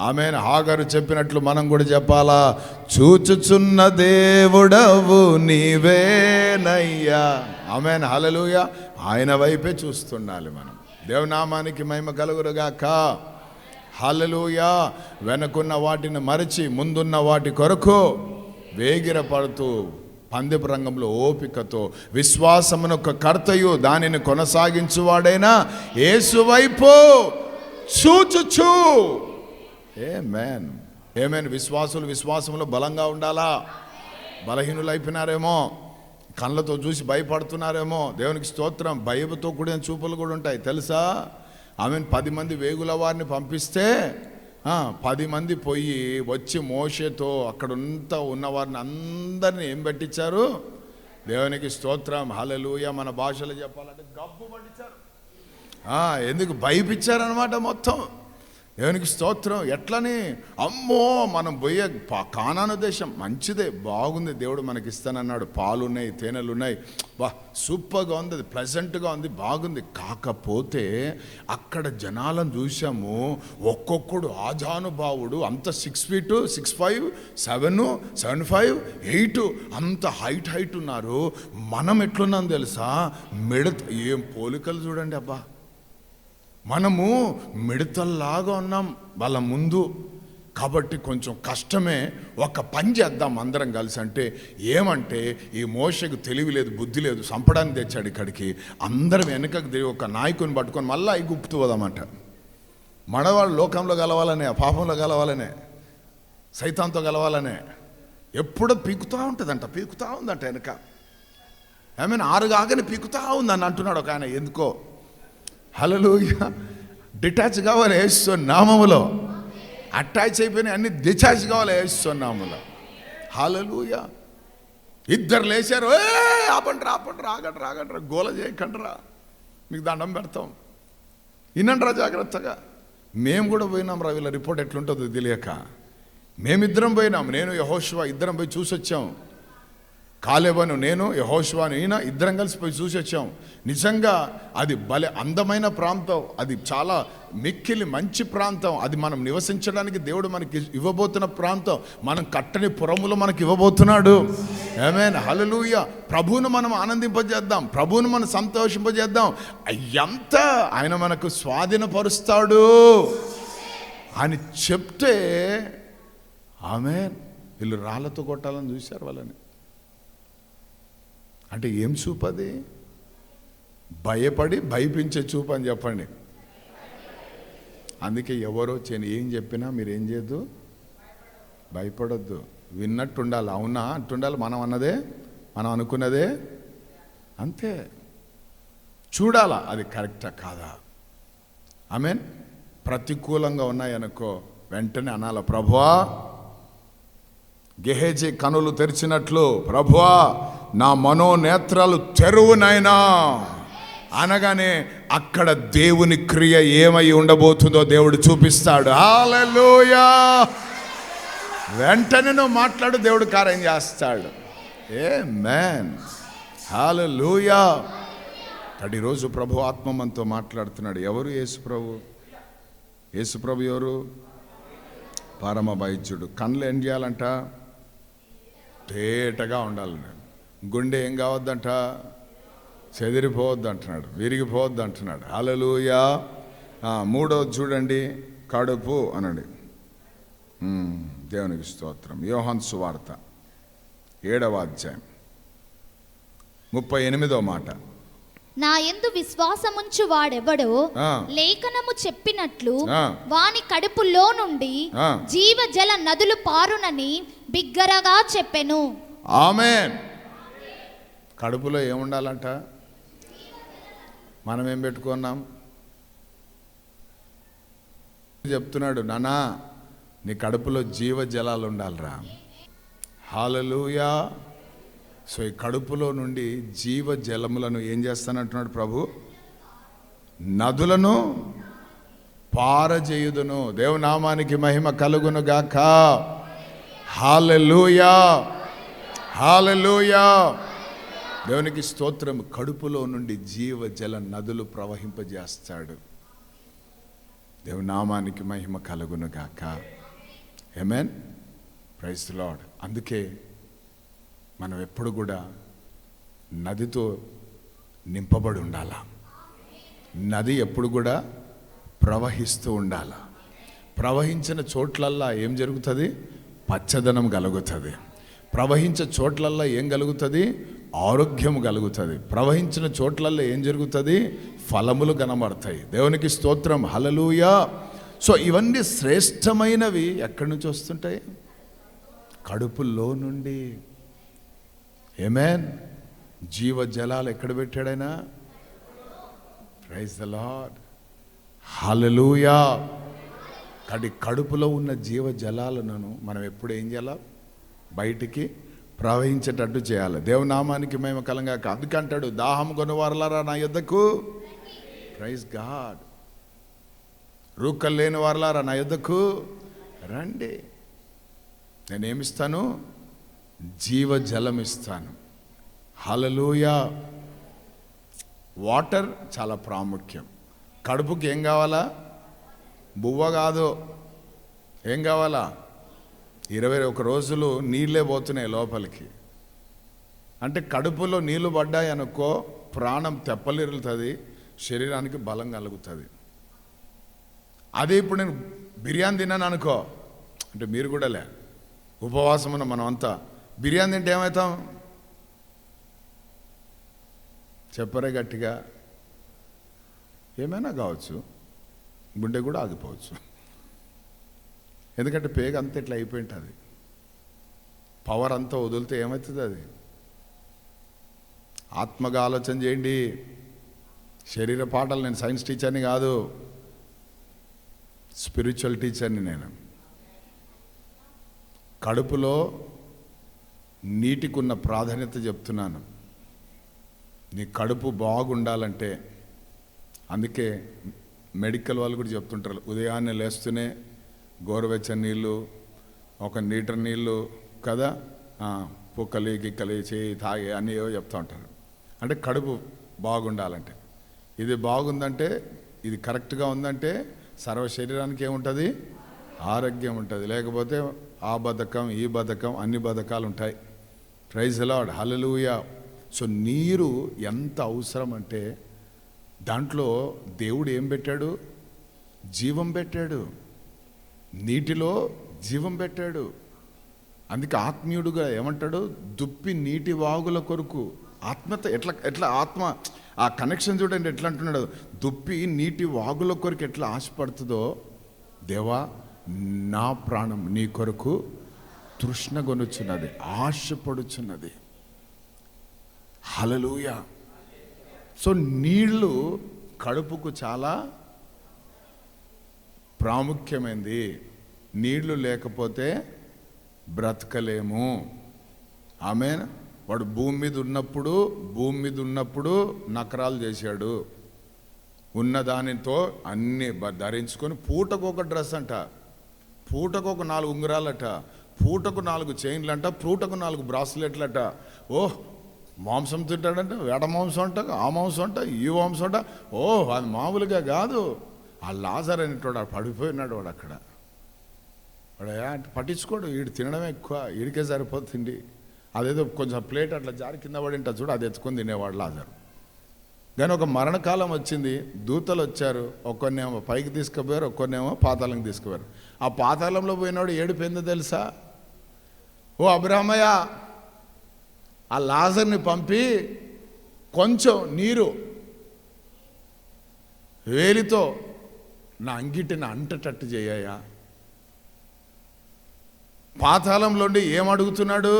ఆమేన్. హాగరు చెప్పినట్లు మనం కూడా చెప్పాలా, చూచుచున్న దేవుడవు నీవేనయ్యా. ఆమేన్ హల్లెలూయా. ఆయన వైపే చూస్తుండాలి మనం. దేవునామానికి మహిమ కలుగునుగాక. హల్లెలూయా. వెనకున్న వాటిని మరచి ముందున్న వాటి కొరకు వేగిరపడుతూ పందెపు రంగంలో ఓపికతో విశ్వాసమునొక్క కర్తయు దానిని కొనసాగించువాడైనా యేసు వైపు చూచుచు. ఆమేన్ ఆమేన్. విశ్వాసంలో బలంగా ఉండాలా. బలహీనులు అయిపోయినారేమో, కళ్ళతో చూసి భయపడుతున్నారేమో. దేవునికి స్తోత్రం. భయముతో కూడిన చూపులు కూడా ఉంటాయి తెలుసా. ఆమెను 10 మంది వేగుల వారిని పంపిస్తే 10 మంది పోయి వచ్చి మోషేతో అక్కడంతా ఉన్నవారిని అందరిని ఏం పెట్టించారు. దేవునికి స్తోత్రం హల్లెలూయా. మన భాషలో చెప్పాలంటే గబ్బు పట్టించారు. ఎందుకు భయపించారనమాట మొత్తం. దేవునికి స్తోత్రం. ఎట్లని, అమ్మో మనం పోయే కానాను దేశం మంచిదే, బాగుంది, దేవుడు మనకి ఇస్తానన్నాడు. పాలు ఉన్నాయి, తేనెలు ఉన్నాయి, వా సూపర్గా ఉంది, అది ప్లెజెంట్గా ఉంది, బాగుంది. కాకపోతే అక్కడ జనాలను చూసాము, ఒక్కొక్కడు ఆజానుభావుడు అంత 6 feet 6'5", 7, 7'5", 8 అంత హైట్ ఉన్నారు. మనం ఎట్లున్నాం తెలుసా, ఏం పోలికలు చూడండి అబ్బా. మనము మిడతల్లాగా ఉన్నాం వాళ్ళ ముందు. కాబట్టి కొంచెం కష్టమే. ఒక పని చేద్దాం అందరం కలిసి. అంటే ఏమంటే, ఈ మోషకు తెలివి లేదు, బుద్ధి లేదు, చంపడానికి తెచ్చాడు ఇక్కడికి. అందరం వెనకకు తిరిగి ఒక నాయకుని పట్టుకొని మళ్ళీ ఐగుప్తు పోదామంట. మనవాళ్ళు లోకంలో కలవాలనే, పాపంలో కలవాలనే, సైతాంతో కలవాలనే ఎప్పుడో పీకుతూ ఉందంట వెనక. ఐ 6 కాగానే పీకుతూ ఉందని అంటున్నాడు ఒక ఆయన. ఎందుకో హల్లెలూయా. డిటాచ్ కావాలి యేసు నామములో. అటాచ్ అయిపోయినాయి అన్ని డిటాచ్ కావాలి యేసు నామములో. హల్లెలూయా. 2 లేచారు, ఆపండి ఆగండి గోల చేయకండి రా, మీకు దండం పెడతాం, వినండి రా జాగ్రత్తగా. మేము కూడా పోయినాం రా, వీళ్ళ రిపోర్ట్ ఎట్లుంటుందో తెలియక. మేమిద్దరం పోయినాం, నేను యెహోషువ ఇద్దరం పోయి చూసి వచ్చాం. కాలేబను నేను యెహోషువను ఈయన ఇద్దరం కలిసి పోయి చూసి వచ్చాం. నిజంగా అది భలే అందమైన ప్రాంతం, అది చాలా మిక్కిలి మంచి ప్రాంతం, అది మనం నివసించడానికి దేవుడు మనకి ఇవ్వబోతున్న ప్రాంతం, మనం కట్టని పురములు మనకి ఇవ్వబోతున్నాడు. ఆమేన్, హల్లెలూయా. ప్రభువును మనం ఆనందింపజేద్దాం, ప్రభువును మనం సంతోషింపజేద్దాం. ఎంత ఆయన మనకు స్వాధీనపరుస్తాడు అని చెప్తే ఆమేన్. వీళ్ళు రాళ్ళతో కొట్టాలని చూశారు వాళ్ళని. అంటే ఏం చూపు అది? భయపడి భయపించే చూపు అని చెప్పండి. అందుకే ఎవరో ఏం చెప్పినా మీరు ఏం చేయొద్దు, భయపడొద్దు, విన్నట్టు ఉండాలి. అవునా అంటుండాలి, మనం అన్నదే మనం అనుకున్నదే అంతే. చూడాలా అది కరెక్టా కాదా. ఆమేన్. ప్రతికూలంగా ఉన్నాయనుకో వెంటనే అనాల, ప్రభువా గెహజీ కనులు తెరిచినట్లు ప్రభువా నా మనోనేత్రాలు తెరువునైనా అనగానే అక్కడ దేవుని క్రియ ఏమై ఉండబోతుందో దేవుడు చూపిస్తాడు. హల్లెలూయా. వెంటనే నువ్వు మాట్లాడు, దేవుడు కార్యం చేస్తాడు. ఆమేన్, హల్లెలూయా. ఈరోజు ప్రభు ఆత్మ మనతో మాట్లాడుతున్నాడు. ఎవరు? యేసు ప్రభు. యేసు ప్రభు ఎవరు? పరమ వైద్యుడు. కళ్ళు ఏం చేయాలంట? తేటగా ఉండాలి. గుండె ఏం కావద్దంట? చెదిరిపోవద్దు అంటున్నాడు, విరిగిపోవద్దు అంటున్నాడు. హల్లెలూయా. మూడోది చూడండి, కడుపు అనండి. దేవునికి స్తోత్రం. యోహాను సువార్త 7వ అధ్యాయం 38వ మాట. నా యందు విశ్వాసముంచు వాడెవడో లేఖనము చెప్పినట్లు వాని కడుపులో నుండి జీవజల నదులు పారునని బిగ్గరగా చెప్పెను. ఆమేన్. కడుపులో ఏముండాలంట? మనం ఏం పెట్టుకున్నాం? చెప్తున్నాడు, నానా నీ కడుపులో జీవజలాలు ఉండాలిరా. హల్లెలూయా. సో ఈ కడుపులో నుండి జీవజలములను ఏం చేస్తానంటున్నాడు ప్రభు? నదులను పారజేయుదును. దేవునామానికి మహిమ కలుగును గాక. హల్లెలూయా, హల్లెలూయా. దేవునికి స్తోత్రం. కడుపులో నుండి జీవజల నదులు ప్రవహింపజేస్తాడు. దేవునామానికి మహిమ కలుగును గాక. ఆమేన్, ప్రైజ్ ది లార్డ్. అందుకే మనం ఎప్పుడు కూడా నదితో నింపబడి ఉండాలా. నది ఎప్పుడు కూడా ప్రవహిస్తూ ఉండాలా. ప్రవహించిన చోట్లల్లా ఏం జరుగుతుంది? పచ్చదనం కలుగుతుంది. ప్రవహించే చోట్లల్లా ఏం కలుగుతుంది? ఆరోగ్యం కలుగుతుంది. ప్రవహించిన చోట్లల్లో ఏం జరుగుతుంది? ఫలములు కనబడతాయి. దేవునికి స్తోత్రం. హల్లెలూయా. సో ఇవన్నీ శ్రేష్టమైనవి ఎక్కడి నుంచి వస్తుంటాయి? కడుపులో నుండి. ఆమేన్. జీవజలాలు ఎక్కడ పెట్టాడైనా? ప్రైజ్ ద లార్డ్, హల్లెలూయా. కడుపులో ఉన్న జీవజలాలను మనం ఎప్పుడు ఏం చేయాలి? బయటికి ప్రవహించేటట్టు చేయాలి. దేవునామానికి మహిమ కలంగాక. అందుకంటాడు, దాహం కొనువారలారా నా యొద్దకు, ప్రైజ్ గాడ్, రూకలు లేని వారలారా నా యొద్దకు రండి, నేనేమిస్తాను? జీవజలం ఇస్తాను. హల్లెలూయా. వాటర్ చాలా ప్రాముఖ్యం. కడుపుకి ఏం కావాలా? బువ్వ కాదు. ఏం కావాలా? 21 రోజులు నీళ్ళే పోతున్నాయి లోపలికి. అంటే కడుపులో నీళ్లు పడ్డాయి అనుకో ప్రాణం తెప్పలిరుతుంది, శరీరానికి బలం కలుగుతుంది. అదే ఇప్పుడు నేను బిర్యానీ తిన్నాను అనుకో, అంటే మీరు కూడా ఉపవాసం ఉన్న మనం అంతా బిర్యానీ తింటే ఏమవుతాం? చెప్పరే గట్టిగా. ఏమైనా కావచ్చు, గుండె కూడా ఆగిపోవచ్చు. ఎందుకంటే పేగ అంతా ఇట్లా అయిపోయి ఉంటుంది. పవర్ అంతా వదిలితే ఏమవుతుంది? అది ఆత్మగా ఆలోచన చేయండి. శరీర పాఠాలు, నేను సైన్స్ టీచర్ని కాదు, స్పిరిచువల్ టీచర్ని నేను. కడుపులో నీటికి ఉన్న ప్రాధాన్యత చెప్తున్నాను. నీ కడుపు బాగుండాలంటే, అందుకే మెడికల్ వాళ్ళు కూడా చెప్తుంటారు, ఉదయాన్నే లేస్తూనే గోరువెచ్చని నీళ్ళు, 1 లీటర్ నీళ్ళు కదా పుక్కలి గిక్కలి చేయి తాగి అన్నీ ఏవో చెప్తూ ఉంటారు. అంటే కడుపు బాగుండాలంటే, ఇది బాగుందంటే, ఇది కరెక్ట్గా ఉందంటే సర్వ శరీరానికి ఏముంటుంది? ఆరోగ్యం ఉంటుంది. లేకపోతే ఆ బద్ధకం ఈ బద్ధకం అన్ని బద్ధకాలు ఉంటాయి. Praise the lord, hallelujah. So నీరు ఎంత అవసరం అంటే దాంట్లో దేవుడు ఏం పెట్టాడు? జీవం పెట్టాడు. నీటిలో జీవం పెట్టాడు. అందుకే ఆత్మీయుడుగా ఏమంటాడు? దుప్పి నీటి వాగుల కొరకు. ఆత్మత ఎట్లా ఆత్మ ఆ కనెక్షన్ చూడండి ఎట్లా అంటున్నాడు. దుప్పి నీటి వాగుల కొరకు ఎట్లా ఆశపడుతుందో, దేవా నా ప్రాణం నీ కొరకు తృష్ణగొనుచున్నది, ఆశపడుచున్నది. హల్లెలూయా. సో నీళ్లు కడుపుకు చాలా ప్రాముఖ్యమైనది. నీళ్లు లేకపోతే బ్రతకలేము. ఆమేన్. వాడు భూమి మీద ఉన్నప్పుడు నకరాలు చేశాడు. ఉన్న దానితో అన్నీ ధరించుకొని పూటకు ఒక డ్రెస్ అంట, పూటకు ఒక 4 ఉంగరాలట, పూటకు 4 చైన్లంట, పూటకు 4 బ్రాస్లెట్లట. మాంసం తింటాడంట, వేట మాంసం అంట, ఆ మాంసం అంట, ఈ మాంసం అంట. అది మామూలుగా కాదు. ఆ లాజర్ అనేటోడు పడిపోయినాడు. వాడు అక్కడ వాడు పట్టించుకోడు. వీడు తినడమే ఎక్కువ, వీడికే సరిపోతుంది. అదేదో కొంచెం ప్లేట్ అట్లా జారి కింద పడింట చూడు, అది ఎత్తుకొని తినేవాడు లాజర్. కానీ ఒక మరణకాలం వచ్చింది, దూతలు వచ్చారు. ఒక్కరినేమో పైకి తీసుకుపోయారు, ఒక్కరినేమో పాతాళంకి తీసుకుపోయారు. ఆ పాతాళంలో పోయినాడు ఏడుపోయిందో తెలుసా? ఓ అబ్రాహ్మయ్య, ఆ లాజర్ని పంపి కొంచెం నీరు వేలితో నా అంగిటిని అంటటట్టు చేయ్యా. పాతాళంలోండి ఏం అడుగుతున్నాడు?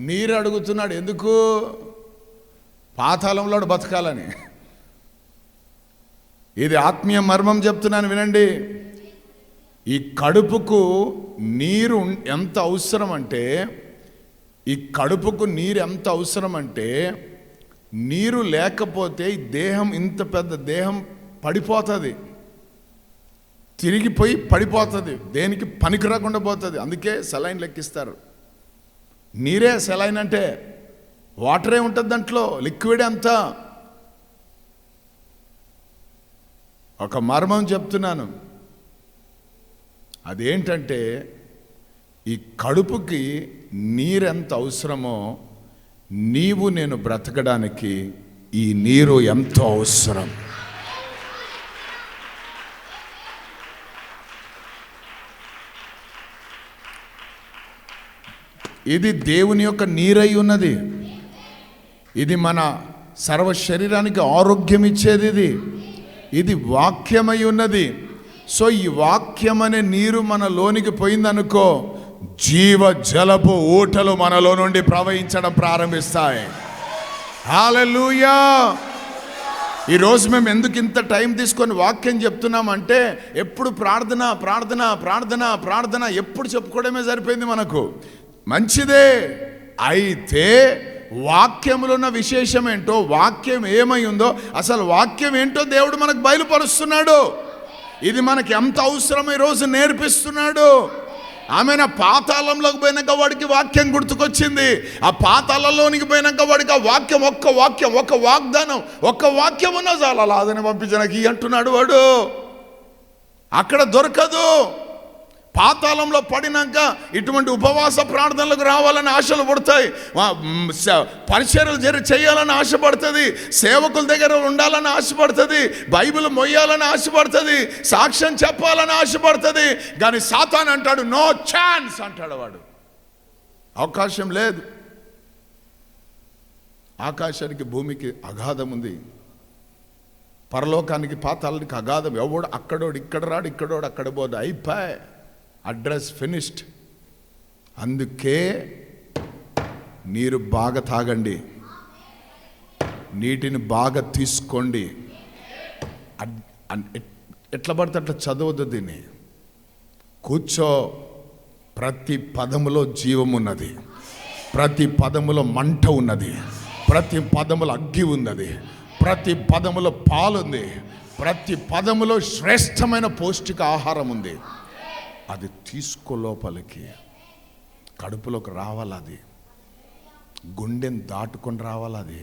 నీరు అడుగుతున్నాడు. ఎందుకు? పాతాళంలో బతకాలని. ఇది ఆత్మీయ మర్మం చెప్తున్నాను వినండి. ఈ కడుపుకు నీరు ఎంత అవసరం అంటే, నీరు లేకపోతే ఈ దేహం, ఇంత పెద్ద దేహం పడిపోతుంది, తిరిగిపోయి పడిపోతుంది, దేనికి పనికి రాకుండా పోతుంది. అందుకే సెలైన్ లెక్కిస్తారు. నీరే సెలైన్ అంటే, వాటరే ఉంటుంది దాంట్లో, లిక్విడ్ అంతా. ఒక మర్మం చెప్తున్నాను, అదేంటంటే ఈ కడుపుకి నీరెంత అవసరమో నీవు నేను బ్రతకడానికి ఈ నీరు ఎంతో అవసరం. ఇది దేవుని యొక్క నీరై ఉన్నది. ఇది మన సర్వ శరీరానికి ఆరోగ్యం ఇచ్చేది. ఇది వాక్యమై ఉన్నది. సో ఈ వాక్యం అనే నీరు మన లోనికి పోయిందనుకో, జీవ జలపు ఊటలు మనలో నుండి ప్రవహించడం ప్రారంభిస్తాయి. హల్లెలూయా. ఈరోజు మేము ఎందుకు ఇంత టైం తీసుకొని వాక్యం చెప్తున్నామంటే, ఎప్పుడు ప్రార్థన ప్రార్థన ప్రార్థన ప్రార్థన ఎప్పుడు చెప్పుకోవడమే సరిపోయింది మనకు. మంచిదే, అయితే వాక్యములో ఉన్న విశేషం ఏంటో, వాక్యం ఏమై ఉందో, అసలు వాక్యం ఏంటో దేవుడు మనకు బయలుపరుస్తున్నాడు. ఇది మనకి ఎంత అవసరమో ఈరోజు నేర్పిస్తున్నాడు. ఆమె పాతాళంలోకి పోయినాక వాడికి వాక్యం గుర్తుకొచ్చింది. ఆ పాతాళంలోనికి పోయినాక వాడికి ఆ వాక్యం, ఒక వాగ్దానం, ఒక్క వాక్యం ఉన్నా చాలా లాదని పంపించడానికి అంటున్నాడు వాడు. అక్కడ దొరకదు. పాతాళంలో పడినాక ఇటువంటి ఉపవాస ప్రార్థనలకు రావాలని ఆశలు పడతాయి, పరిచర్యలు చేయాలని ఆశపడుతుంది, సేవకుల దగ్గర ఉండాలని ఆశపడుతుంది, బైబిల్ మొయ్యాలని ఆశపడుతుంది, సాక్ష్యం చెప్పాలని ఆశపడుతుంది. కానీ సాతాను అంటాడు నో ఛాన్స్ అంటాడు. వాడు అవకాశం లేదు. ఆకాశానికి భూమికి అగాధం ఉంది, పరలోకానికి పాతాళానికి అగాధం. ఎవడు అక్కడోడు ఇక్కడ రాడు, ఇక్కడోడు అక్కడ పోదు, అయిపోయి అడ్రస్ ఫినిష్డ్. అందుకే నీరు బాగా తాగండి, నీటిని బాగా తీసుకోండి. ఎట్లా పడితే అట్లా చదవద్దు, దీన్ని కూర్చో. ప్రతి పదములో జీవం ఉన్నది, ప్రతి పదములో మంట ఉన్నది, ప్రతి పదములో అగ్గి ఉన్నది, ప్రతి పదములో పాలుంది, ప్రతి పదములో శ్రేష్టమైన పౌష్టిక ఆహారం ఉంది. అది తీసుకో లోపలికి. కడుపులోకి రావాలి, అది గుండెని దాటుకొని రావాలి, అది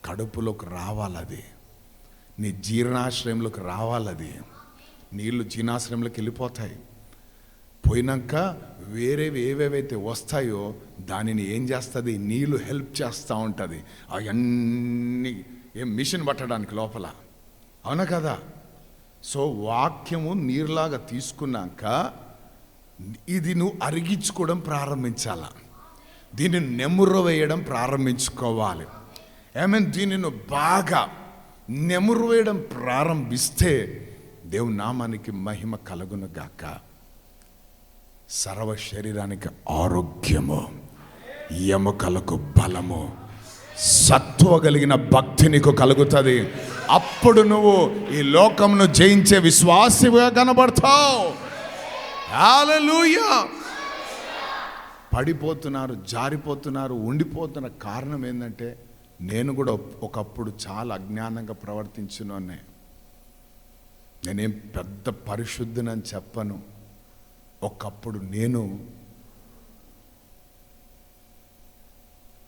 కడుపులోకి రావాలి, అది నీ జీర్ణాశ్రయంలోకి రావాలి, అది నీళ్లు జీర్ణాశ్రయంలోకి వెళ్ళిపోతాయి. పోయినాక వేరేవి ఏవేవైతే వస్తాయో దానిని ఏం చేస్తుంది, నీళ్ళు హెల్ప్ చేస్తూ ఉంటుంది అవన్నీ ఏం మిషన్ పట్టడానికి లోపల, అవునా కదా? సో వాక్యము నీరులాగా తీసుకున్నాక ఇది నువ్వు అరిగించుకోవడం ప్రారంభించాల, దీన్ని నెమురు వేయడం ప్రారంభించుకోవాలి. దీన్ని నువ్వు బాగా నెమురు వేయడం ప్రారంభిస్తే దేవుని నామానికి మహిమ కలుగును గాక. సర్వ శరీరానికి ఆరోగ్యము, ఎముకలకు బలము, సత్వ కలిగిన భక్తి నీకు కలుగుతుంది. అప్పుడు నువ్వు ఈ లోకమును జయించే విశ్వాసిగా కనబడతావు. హల్లెలూయా. పడిపోతున్నారు, జారిపోతున్నారు, ఉండిపోతున్న కారణం ఏంటంటే నేను కూడా ఒకప్పుడు చాలా అజ్ఞానంగా ప్రవర్తించినోనే. నేనేం పెద్ద పరిశుద్ధినని చెప్పను. ఒకప్పుడు నేను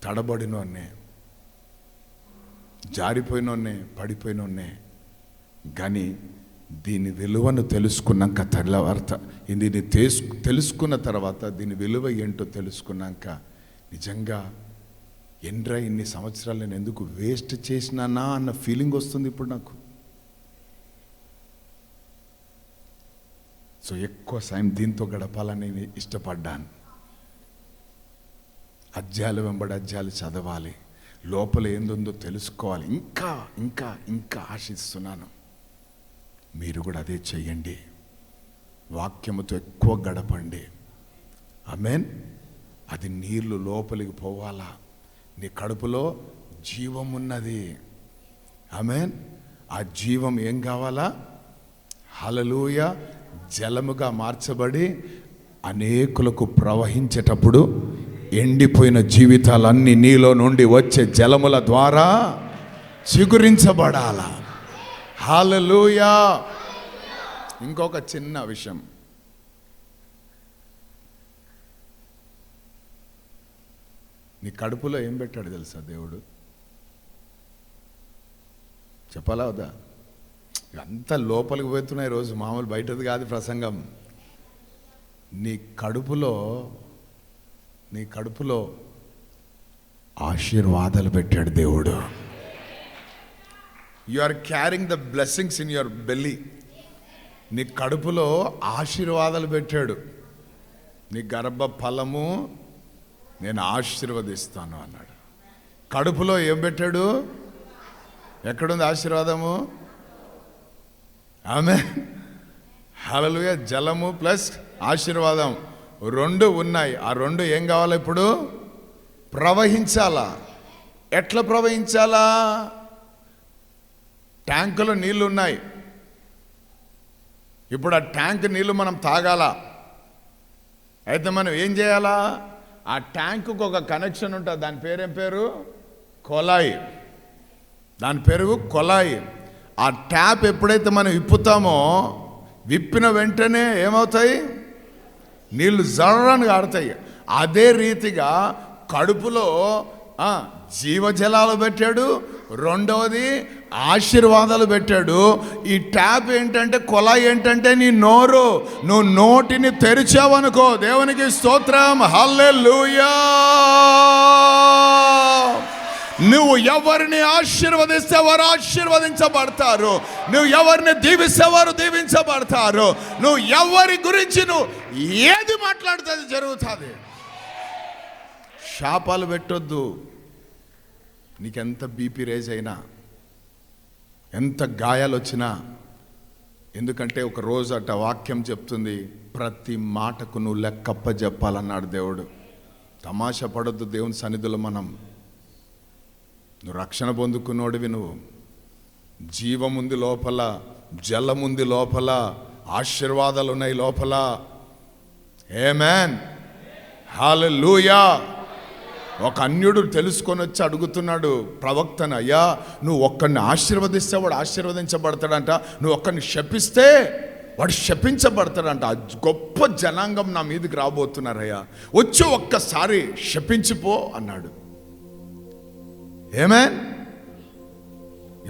తడబడినోనే, జారిపోయినోనే, పడిపోయినోనే. కానీ దీని విలువను తెలుసుకున్నాక దీన్ని తెలుసుకున్న తర్వాత దీని విలువ ఏంటో తెలుసుకున్నాక నిజంగా ఎండ్రా ఇన్ని సంవత్సరాలు నేను ఎందుకు వేస్ట్ చేసినానా అన్న ఫీలింగ్ వస్తుంది ఇప్పుడు నాకు. సో ఎక్కువ సమయం దీంతో గడపాలని ఇష్టపడ్డాను. అధ్యాయాలు వెంబడి అధ్యాయాలు చదవాలి, లోపల ఏందో తెలుసుకోవాలి. ఇంకా ఇంకా ఇంకా ఆశిస్తున్నాను. మీరు కూడా అదే చెయ్యండి. వాక్యముతో ఎక్కువ గడపండి. ఆమేన్. అది నీళ్లు లోపలికి పోవాలా. నీ కడుపులో జీవం ఉన్నది. ఆమేన్. ఆ జీవం ఏం కావాలా? హల్లెలూయా. జలముగా మార్చబడి అనేకులకు ప్రవహించేటప్పుడు ఎండిపోయిన జీవితాలన్నీ నీలో నుండి వచ్చే జలముల ద్వారా చిగురించబడాల. హల్లెలూయా. ఇంకొక చిన్న విషయం, నీ కడుపులో ఏం పెట్టాడు తెలుసా దేవుడు? చెప్పాలా వద్దా? అంతా లోపలికి పోతున్నాయి రోజు, మామూలు బయటది కాదు ప్రసంగం. నీ కడుపులో ఆశీర్వాదాలు పెట్టాడు దేవుడు. You are carrying the blessings in your belly. నీ కడుపులో ఆశీర్వాదాలు పెట్టాడు. నీ గర్భ ఫలము నేను ఆశీర్వదిస్తాను అన్నాడు. కడుపులో ఏం పెట్టాడు? ఎక్కడుంది ఆశీర్వాదము? ఆమేన్. హల్లెలూయా. జలము ప్లస్ ఆశీర్వాదం రెండు ఉన్నాయి. ఆ రెండు ఏం కావాలి? ఇప్పుడు ప్రవహించాలా. ఎట్లా ప్రవహించాలా? ట్యాంకులో నీళ్లు ఉన్నాయి. ఇప్పుడు ఆ ట్యాంక్ నీళ్లు మనం తాగాల. అయితే మనం ఏం చేయాలా? ఆ ట్యాంకుకు ఒక కనెక్షన్ ఉంటుంది. దాని పేరేం పేరు? కొలాయి. దాని పేరు కొలాయి. ఆ ట్యాప్ ఎప్పుడైతే మనం విప్పుతామో, విప్పిన వెంటనే ఏమవుతాయి? నీళ్లు జర్రని కారుతాయి. అదే రీతిగా కడుపులో జీవజలాలు పెట్టాడు, రెండవది ఆశీర్వాదాలు పెట్టాడు. ఈ ట్యాప్ ఏంటంటే, కొలాయి ఏంటంటే నీ నోరు. నువ్వు నోటిని తెరిచావనుకో, దేవునికి స్తోత్రం, హల్లెలూయా. నువ్వు ఎవరిని ఆశీర్వదిస్తే వారు ఆశీర్వదించబడతారు. నువ్వు ఎవరిని దీవిస్తే వారు దీవించబడతారు. నువ్వు ఎవరి గురించి నువ్వు ఏది మాట్లాడితే అది జరుగుతుంది. శాపాలు పెట్టొద్దు. నీకెంత బీపీ రేజ్ అయినా, ఎంత గాయాలు వచ్చినా. ఎందుకంటే ఒక రోజు అట వాక్యం చెప్తుంది, ప్రతి మాటకు నువ్వు లెక్కప్ప చెప్పాలన్నాడు దేవుడు. తమాషా పడొద్దు దేవుని సన్నిధిలో. నువ్వు రక్షణ పొందుకున్నోడివి. నువ్వు జీవముంది లోపల, జలముంది లోపల, ఆశీర్వాదాలు ఉన్నాయి లోపల. ఆమేన్. హల్లెలూయా. ఒక అన్యుడు తెలుసుకొని వచ్చి అడుగుతున్నాడు ప్రవక్తను, అయ్యా నువ్వు ఒక్కడిని ఆశీర్వదిస్తే వాడు ఆశీర్వదించబడతాడంట, నువ్వు ఒక్కడిని శపిస్తే వాడు శపించబడతాడంట. గొప్ప జనాంగం నా మీదకి రాబోతున్నారయ్యా, వచ్చి ఒక్కసారి శపించిపో అన్నాడు. ఏమే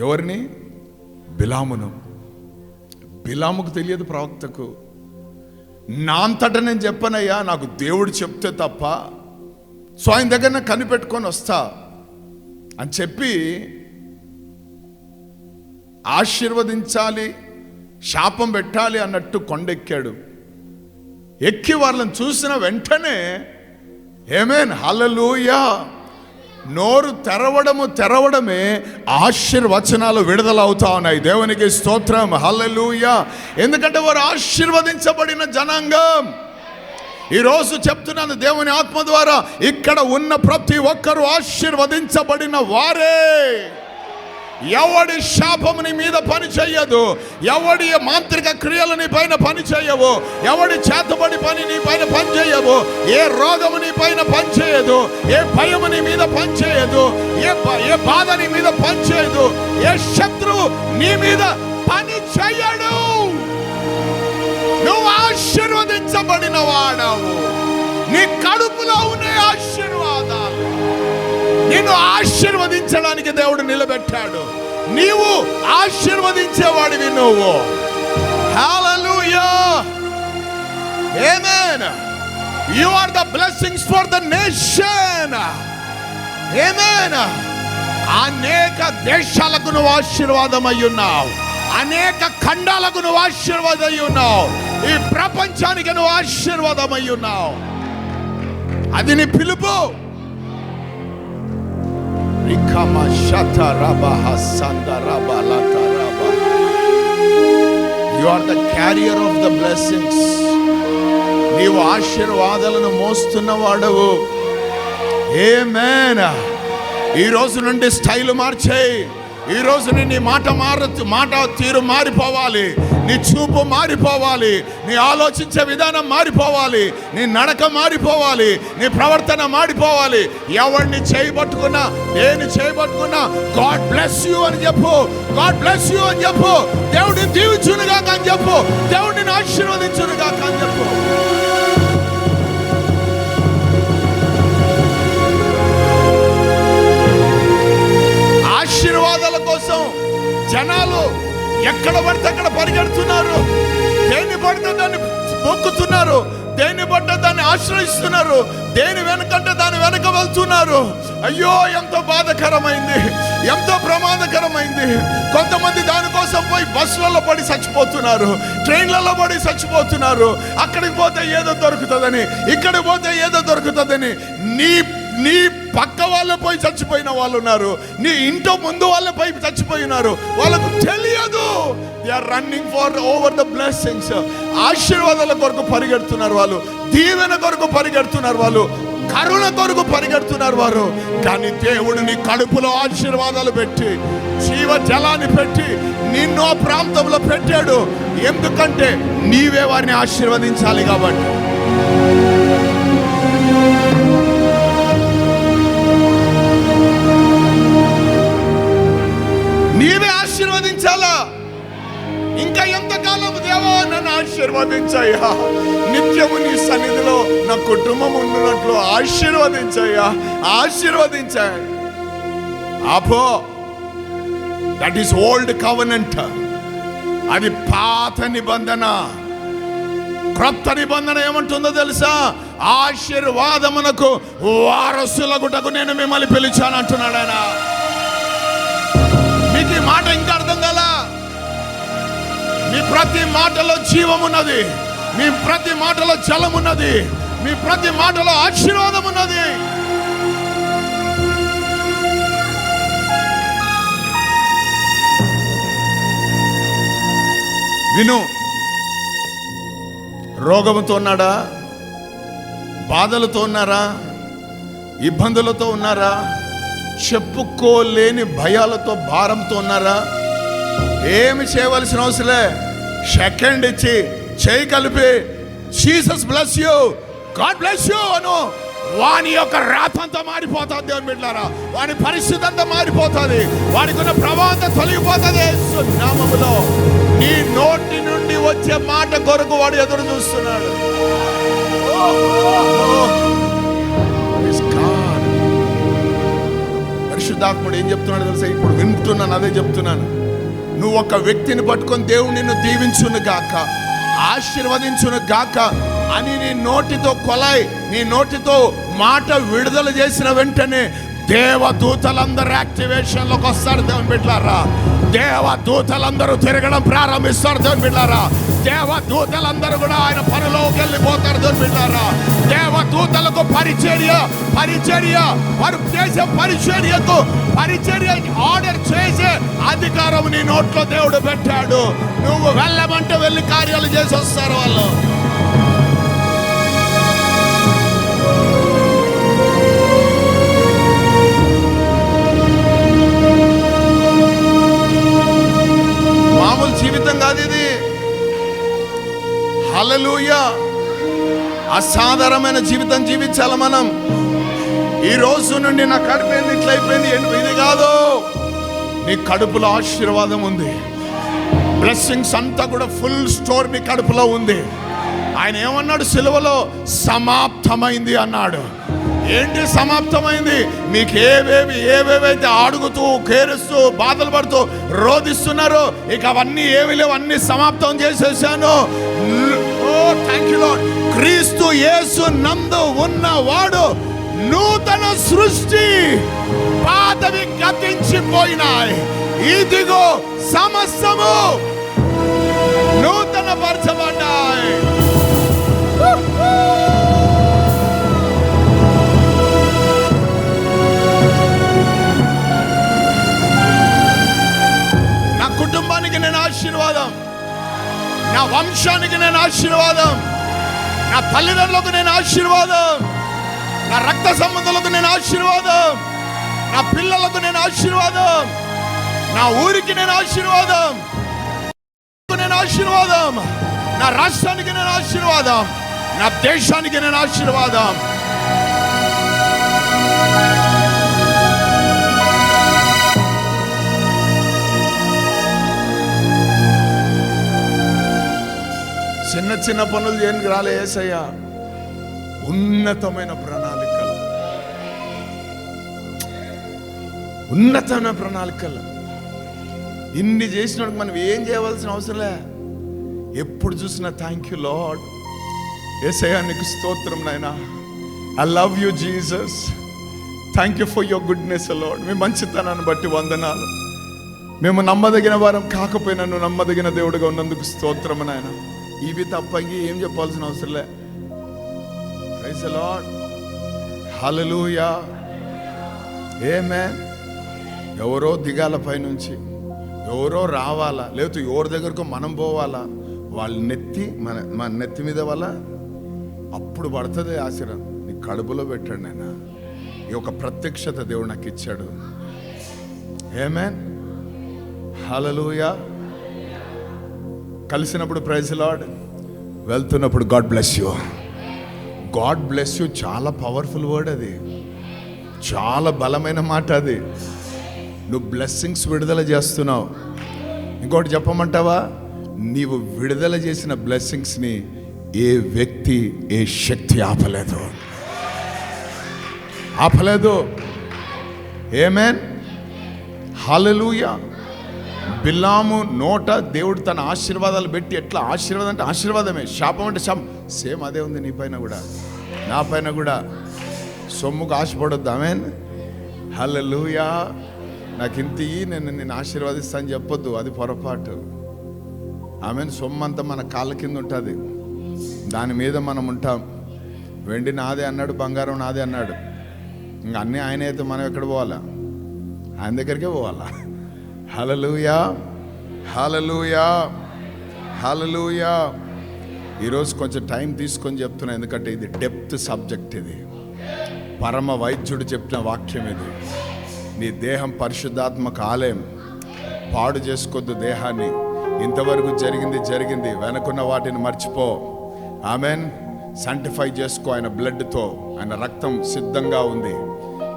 ఎవరిని? బిలామును. బిలాముకు తెలియదు ప్రవక్తకు. నా అంతట నేను చెప్పనయ్యా, నాకు దేవుడు చెప్తే తప్ప, సో ఆయన దగ్గర నేను కనిపెట్టుకొని వస్తా అని చెప్పి ఆశీర్వదించాలి, శాపం పెట్టాలి అన్నట్టు కొండెక్కాడు. ఎక్కి వాళ్ళని చూసిన వెంటనే ఆమేన్ హల్లెలూయా, నోరు తెరవడమే ఆశీర్వచనాలు విడుదలవుతా ఉన్నాయి. దేవునికి స్తోత్రం, హల్లెలూయా. ఎందుకంటే వారు ఆశీర్వదించబడిన జనాంగం. ఈరోజు చెప్తున్నాను దేవుని ఆత్మ ద్వారా, ఇక్కడ ఉన్న ప్రతి ఒక్కరూ ఆశీర్వదించబడిన వారే. ఎవడి శాపము నీ మీద పని చెయ్యదు, ఎవడి మాంత్రిక క్రియలు నీ పైన పని చేయవు, ఎవడి చేతబడి పని నీ పైన పని చేయవు, ఏ రోగము నీ పైన పని చేయదు, ఏ భయము నీ మీద పని చేయదు, ఏ బాధ నీ మీద పని చేయదు, ఏ శత్రువు నీ మీద పని చేయడు. నువ్వు ఆశీర్వదించబడిన వాడవు. నీ కడుపులో ఉన్న ఆశీర్వాదాలు నిన్ను ఆశీర్వదించడానికి దేవుడు నిలబెట్టాడు. నీవు ఆశీర్వదించేవాడివి నువ్వు. హల్లెలూయా, ఆమేన్. You are the blessings for the nation. ఆమేన్. అనేక దేశాలకు నువ్వు ఆశీర్వాదమై ఉన్నావు, అనేక ఖండాలకు నువ్వు ఆశీర్వాదమై ఉన్నావు, ఈ ప్రపంచానికి నువ్వు ఆశీర్వాదమై ఉన్నావు. అది నీ పిలుపు. You are the carrier of the blessings. నీవు ఆశీర్వాదాలను మోస్తున్న వాడవు. ఆమేన్. ఈ రోజు నుండి స్టైల్ మార్చేయి. ఈ రోజు నీ మాట తీరు మారిపోవాలి, నీ చూపు మారిపోవాలి, నీ ఆలోచించే విధానం మారిపోవాలి, నీ నడక మారిపోవాలి, నీ ప్రవర్తన మారిపోవాలి. ఎవరిని చేయబట్టుకున్నా, దేని చేయబట్టుకున్నా, గాడ్ బ్లెస్ యూ అని చెప్పు, గాడ్ బ్లెస్ యూ అని చెప్పు. దేవుడిని దీవించునుగా అని చెప్పు, దేవుడిని ఆశీర్వదించునుగా అని చెప్పు. ఆశీర్వాదాల కోసం జనాలు ఎక్కడ పడితే అక్కడ పరిగెడుతున్నారు, దేన్ని పడితే దాన్ని మొక్కుతున్నారు, దేన్ని పడితే దాన్ని ఆశ్రయిస్తున్నారు, దేని వెనకంటే దాని వెనక వెళ్తున్నారు. అయ్యో, ఎంతో బాధకరమైంది, ఎంతో ప్రమాదకరమైంది. కొంతమంది దానికోసం పోయి బస్సులలో పడి చచ్చిపోతున్నారు, ట్రైన్లలో పడి చచ్చిపోతున్నారు. అక్కడికి పోతే ఏదో దొరుకుతుందని, ఇక్కడికి పోతే ఏదో దొరుకుతుందని నీ పక్క వాళ్ళ పోయి చచ్చిపోయిన వాళ్ళు ఉన్నారు, నీ ఇంట్లో ముందు వాళ్ళ పోయి చచ్చిపోయినారు. వాళ్ళకు తెలియదు. They are running for over the blessings. ఆశీర్వాదాల కొరకు పరిగెడుతున్నారు వాళ్ళు, దీవెన కొరకు పరిగెడుతున్నారు వాళ్ళు, కరుణ కొరకు పరిగెడుతున్నారు వారు. కానీ దేవుడు నీ కడుపులో ఆశీర్వాదాలు పెట్టి, జీవ జలాన్ని పెట్టి నిన్ను ఆ ప్రాంతంలో పెట్టాడు. ఎందుకంటే నీవే వారిని ఆశీర్వదించాలి కాబట్టి. నీవే ఆశీర్వదించాలా. ఇంకా ఎంతకాలం దేవా నన్ను ఆశీర్వదించయ్యా, నిత్యము నీ సన్నిధిలో నా కుటుంబం ఉన్నట్లు ఆశీర్వదించయ్యా, ఆశీర్వదించాయి. అపో దట్ ఈస్ ఓల్డ్ కవెనెంట్. అది పాత నిబంధన. క్రొత్త నిబంధన ఏమంటుందో తెలుసా? ఆశీర్వాదమునకు వారసులగుటకు నేను మిమ్మల్ని పిలిచాను అంటున్నాడు ఆయన. మీకు ఈ మాట ఇంకా అర్థం కాలా? మీ ప్రతి మాటలో జీవం ఉన్నది, మీ ప్రతి మాటలో జలం ఉన్నది, మీ ప్రతి మాటలో ఆశీర్వాదం ఉన్నది. విను. రోగముతో ఉన్నాడా? బాధలతో ఉన్నారా? ఇబ్బందులతో ఉన్నారా? చెప్పుకోలేని భయాలతో భారంతో ఉన్నారా? ఏమి చేయవలసిన అవసరలే. సెకండ్ ఇచ్చి చేయి కలిపి Jesus bless you, God bless you అను. వాని యొక్క రాతంతా మారిపోతుంది. దేవుని బిడ్డలారా, వాని పరిస్థితి అంతా మారిపోతుంది, వానికి ఉన్న ప్రభావం అంతా తొలగిపోతుంది యేసు నామములో. నీ నోటి నుండి వచ్చే మాట కొరకు వాడు ఎదురు చూస్తున్నాడు. పరిశుద్ధాత్ముడు ఏం చెప్తున్నాడు తెలుసా? ఇప్పుడు వింటున్నాను, అదే చెప్తున్నాను. నువ్వు ఒక వ్యక్తిని పట్టుకొని దేవుడు నిన్ను దీవించును గాక, ఆశీర్వదించును గాక అని నీ నోటితో కొలాయి, నీ నోటితో మాట విడుదల చేసిన వెంటనే దేవదూతలందరూ యాక్టివేషన్లోకి వస్తారు. దేవుని బిడ్డలారా, దేవదూతలందరూ తిరగడం ప్రారంభిస్తారు. దేవుని బిడ్డలారా, దేవదూతలందరూ కూడా ఆయన పనిలోకి వెళ్ళిపోతారు. దేవుని బిడ్డలారా, దేవదూతలకు పరిచర్య వారు చేసే పరిచర్య ఆర్డర్ చేసే అధికారం నీ నోట్లో దేవుడు పెట్టాడు. నువ్వు వెళ్ళమంటే వెళ్ళి కార్యాలు చేసి వస్తారు వాళ్ళు. మామూలు జీవితం కాదు ఇది. హల్లెలూయా. అసాధారణమైన జీవితం జీవించాలి మనం. ఈ రోజు నుండి నా కడుపు ఏంది ఇట్లయిపోయింది, ఇది కాదు. నీ కడుపులో ఆశీర్వాదం ఉంది. బ్లెస్సింగ్స్ అంతా కూడా ఫుల్ స్టోర్ నీ కడుపులో ఉంది. ఆయన ఏమన్నాడు సిలువలో? సమాప్తమైంది అన్నాడు. ఏంటి సమాప్తమైంది? మీకు ఏవేవైతే అడుగుతూ కేరుస్తూ బాధలు పడుతూ రోధిస్తున్నారో ఇక అవన్నీ ఏమి లేవు, అన్ని సమాప్తం చేసేసాను. ఓ థ్యాంక్ యూ లార్డ్. క్రీస్తు యేసు నందు ఉన్నవాడు నూతన సృష్టి, పాతవి గతించిపోయినాయి, ఇదిగో సమస్తము నూతన పరచబడ్డాయి. నా కుటుంబానికి నేను ఆశీర్వాదం, నా వంశానికి నేను ఆశీర్వాదం, నా తల్లిదండ్రులకు నేను ఆశీర్వాదం, నా రక్త సంబంధాలకు నేను ఆశీర్వాదం, నా పిల్లలకు నేను ఆశీర్వాదం, నా ఊరికి నేను ఆశీర్వాదం, నా రాష్ట్రానికి నేను ఆశీర్వాదం, నా దేశానికి నేను ఆశీర్వాదం. చిన్న చిన్న పనులు చేయడానికి రాలే యేసయ్యా, ఉన్నతమైన ప్రణాళికలు, ఉన్నతమైన ప్రణాళికలు. ఇన్ని చేసినప్పుడు మనం ఏం చేయవలసిన అవసరంలే. ఎప్పుడు చూసినా థ్యాంక్ యూ లార్డ్, యేసయ్యా నీకు స్తోత్రం నాయనా, I love you Jesus, thank you for your goodness Lord. మీ మంచితనాన్ని బట్టి వందనాలు. మేము నమ్మదగిన వారం కాకపోయినా నువ్వు నమ్మదగిన దేవుడిగా ఉన్నందుకు స్తోత్రం నాయనా. ఇవి తప్ప ఏం చెప్పాల్సిన అవసరంలే. Praise the lord. హల్లెలూయా. ఆమేన్. ఎవరో దిగాల పైనుంచి, ఎవరో రావాలా, లేకపోతే ఎవరి దగ్గరకు మనం పోవాలా, వాళ్ళ నెత్తి మన నెత్తి మీద వల్ల అప్పుడు పడుతుంది ఆశీర్వాదం. నీ కడుపులో పెట్టాడు నాయన. ఈ ఒక ప్రత్యక్షత దేవుడు నాకు ఇచ్చాడు. ఆమేన్. హల్లెలూయా. కలిసినప్పుడు ప్రైజ్ ది లార్డ్, వెళ్తున్నప్పుడు God bless you. God bless you చాలా పవర్ఫుల్ వర్డ్ అది, చాలా బలమైన మాట అది. నువ్వు బ్లెస్సింగ్స్ విడుదల చేస్తున్నావు. ఇంకోటి చెప్పమంటావా? నీవు విడుదల చేసిన బ్లెస్సింగ్స్ని ఏ వ్యక్తి ఏ శక్తి ఆపలేదు. ఆమేన్. హల్లెలూయా. బిలాము నోట దేవుడు తన ఆశీర్వాదాలు పెట్టి, ఎట్లా ఆశీర్వాదం అంటే ఆశీర్వాదమే, శాపం అంటే శాపం, సేమ్ అదే ఉంది నీ పైన కూడా నా పైన కూడా. సొమ్ముకు ఆశపడొద్దు. ఆమేన్. హల్లెలూయా. నాకు ఇంత నేను ఆశీర్వాదిస్తాను చెప్పొద్దు, అది పొరపాటు. ఆమేన్. సొమ్ము అంతా మన కాళ్ళ కింద ఉంటుంది, దాని మీద మనం ఉంటాం. వెండి నాదే అన్నాడు, బంగారం నాదే అన్నాడు. ఇంకా అన్నీ ఆయన అయితే మనం ఎక్కడ పోవాలా? ఆయన దగ్గరికే పోవాలా. హల్లెలూయా. హల్లెలూయా. హల్లెలూయా. ఈరోజు కొంచెం టైం తీసుకొని చెప్తున్నా, ఎందుకంటే ఇది డెప్త్ సబ్జెక్ట్. ఇది పరమ వైద్యుడు చెప్పిన వాక్యం. ఇది నీ దేహం పరిశుద్ధాత్మక ఆలయం, పాడు చేసుకోవద్దు దేహాన్ని. ఇంతవరకు జరిగింది, వెనకున్న వాటిని మర్చిపో. ఆమెన్. శాంటిఫై చేసుకో ఆయన బ్లడ్తో. ఆయన రక్తం సిద్ధంగా ఉంది,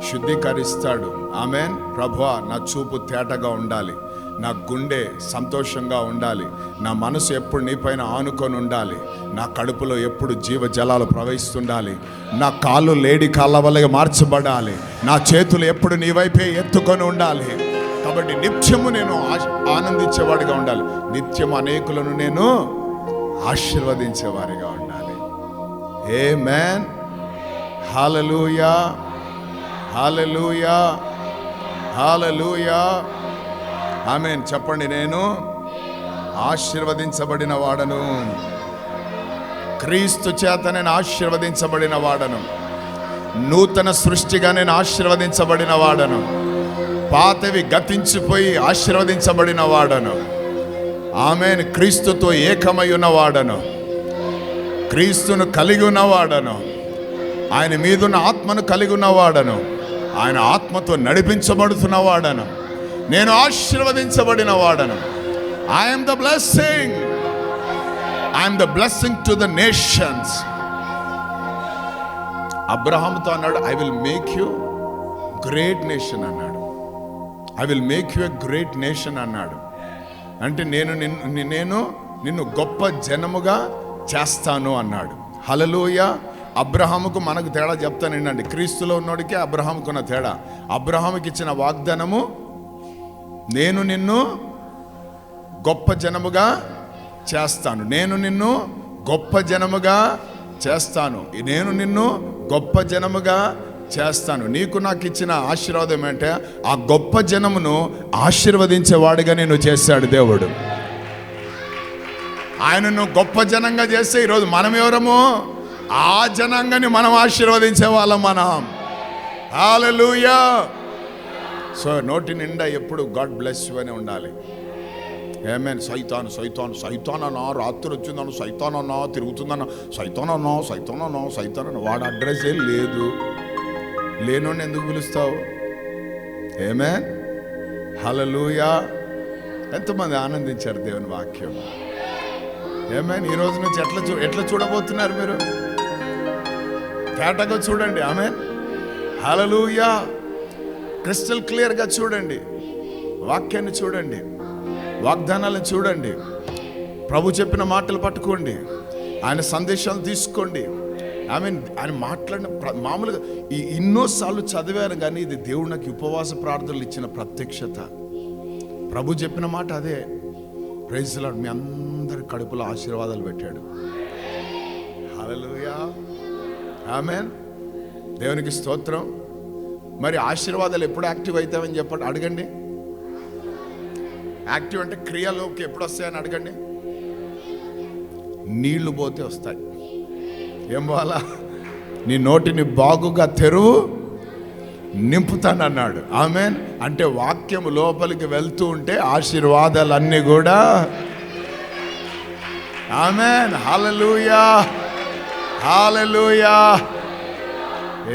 శుద్ధీకరిస్తాడు. ఆమెన్. ప్రభువా నా చూపు తేటగా ఉండాలి, నా గుండె సంతోషంగా ఉండాలి, నా మనసు ఎప్పుడు నీపైన ఆనుకొని ఉండాలి, నా కడుపులో ఎప్పుడు జీవ జలాలు ప్రవహిస్తుండాలి, నా కాళ్ళు లేడి కాళ్ళ వల్ల మార్చబడాలి, నా చేతులు ఎప్పుడు నీ వైపే ఎత్తుకొని ఉండాలి. కాబట్టి నిత్యము నేను ఆనందించేవాడిగా ఉండాలి, నిత్యం అనేకులను నేను ఆశీర్వదించేవారిగా ఉండాలి. ఆమేన్. హల్లెలూయా, హల్లెలూయా, హల్లెలూయా. ఆమేన్. చెప్పండి, నేను ఆశీర్వదించబడిన వాడను, క్రీస్తు చేత నేను ఆశీర్వదించబడిన వాడను, నూతన సృష్టిగా నేను ఆశీర్వదించబడిన వాడను, పాతవి గతించిపోయి ఆశీర్వదించబడిన వాడను. ఆమేన్. క్రీస్తుతో ఏకమై ఉన్నవాడను, క్రీస్తును కలిగి ఉన్నవాడను, ఆయన మీదున్న ఆత్మను కలిగి ఉన్నవాడను, ఆయన ఆత్మతో నడిపించబడుతున్నవాడను, నేను ఆశీర్వదించబడిన వాడను. I'm the blessing, I'm the blessing to the nations. అబ్రహాముతో అన్నాడు, I will make you great nation అన్నాడు. I will make you a great nation అన్నాడు. అంటే నేను నిన్ను గొప్ప జనముగా చేస్తాను అన్నాడు. హల్లెలూయా. అబ్రహాముకు మనకు తేడా చెప్తాను ఏంటండి, క్రీస్తులో ఉన్నోడికి అబ్రహాముకున్న తేడా. అబ్రహాముకి ఇచ్చిన వాగ్దానము, నేను నిన్ను గొప్ప జనముగా చేస్తాను, నేను నిన్ను గొప్ప జనముగా చేస్తాను, నేను నిన్ను గొప్ప జనముగా చేస్తాను. నీకు నాకు ఇచ్చిన ఆశీర్వాదం ఏంటంటే ఆ గొప్ప జనమును ఆశీర్వదించేవాడిగా నేను చేశాడు దేవుడు. ఆయనను గొప్ప జనంగా చేస్తే ఈరోజు మనం ఎవరము, ఆ జనాంగాన్ని మనం ఆశీర్వదించే వాళ్ళం మనం. హల్లెలూయా. సో నోటి నిండా ఎప్పుడు గాడ్ బ్లెస్ యు అని ఉండాలి. ఆమేన్. సైతాను సైతాను సైతానన్నా, రాత్రి వచ్చిందన్న సైతానన్నా, తిరుగుతుందన్న సైతానన్నా, సైతానన్నా, సైతానన్నా. వాడు అడ్రస్ ఏం లేదు, లేనోడిని ఎందుకు పిలుస్తావు? ఆమేన్. హల్లెలూయా. ఎంతమంది ఆనందించారు దేవుని వాక్యం? ఆమేన్. ఈ రోజు నుంచి ఎట్లా చూడబోతున్నారు మీరు? తేటగా చూడండి. ఆమేన్. హల్లెలూయా. క్రిస్టల్ క్లియర్గా చూడండి, వాక్యాన్ని చూడండి, వాగ్దానాలను చూడండి, ప్రభు చెప్పిన మాటలు పట్టుకోండి, ఆయన సందేశాలు తీసుకోండి. ఆయన మాట్లాడిన మామూలుగా ఎన్నోసార్లు చదివారు, కానీ ఇది దేవుడు నాకు ఉపవాస ప్రార్థనలు ఇచ్చిన ప్రత్యక్షత. ప్రభు చెప్పిన మాట అదే. Praise the lord. మీ అందరి కడుపులో ఆశీర్వాదాలు పెట్టాడు. హల్లెలూయా. ఆమేన్. దేవునికి స్తోత్రం. మరి ఆశీర్వాదాలు ఎప్పుడు యాక్టివ్ అవుతామని చెప్పండి, అడగండి. యాక్టివ్ అంటే క్రియలోకి ఎప్పుడు వస్తాయని అడగండి. నీళ్లు పోతే వస్తాయి. ఏం పోవాలా? నీ నోటిని బాగుగా తెరువు, నింపుతానన్నాడు. ఆమేన్. అంటే వాక్యం లోపలికి వెళ్తూ ఉంటే ఆశీర్వాదాలన్నీ కూడా. ఆమేన్. హల్లెలూయా, హల్లెలూయా.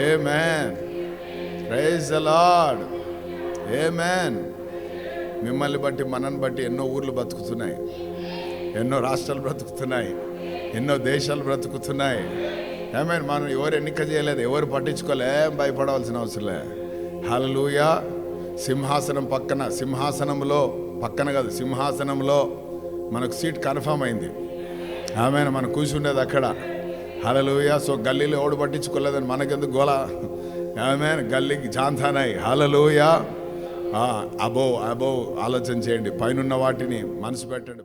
ఆమేన్. Praise the Lord. ఆమేన్. మిమ్మల్ని బట్టి మనల్ని బట్టి ఎన్నో ఊర్లు బ్రతుకుతున్నాయి, ఎన్నో రాష్ట్రాలు బ్రతుకుతున్నాయి, ఎన్నో దేశాలు బ్రతుకుతున్నాయి. ఆమేన్. మనం ఎవరు ఎన్నిక చేయలేదు, ఎవరు పట్టించుకోలే, భయపడవలసిన అవసరం లే. హల్లెలూయా. సింహాసనంలో పక్కన కాదు, సింహాసనంలో మనకు సీట్ కన్ఫర్మ్ అయింది. ఆమేన్. మనం కూర్చుండేది అక్కడ. హల్లెలూయా. సో గల్లీలో ఎవడు పట్టించుకోలేదని మనకెందుకు గోల? ఆమేన్. గల్లీకి జాంతానాయి. హల్లెలూయా. అబో ఆలోచన చేయండి, పైనున్న వాటిని మనసు పెట్టండి.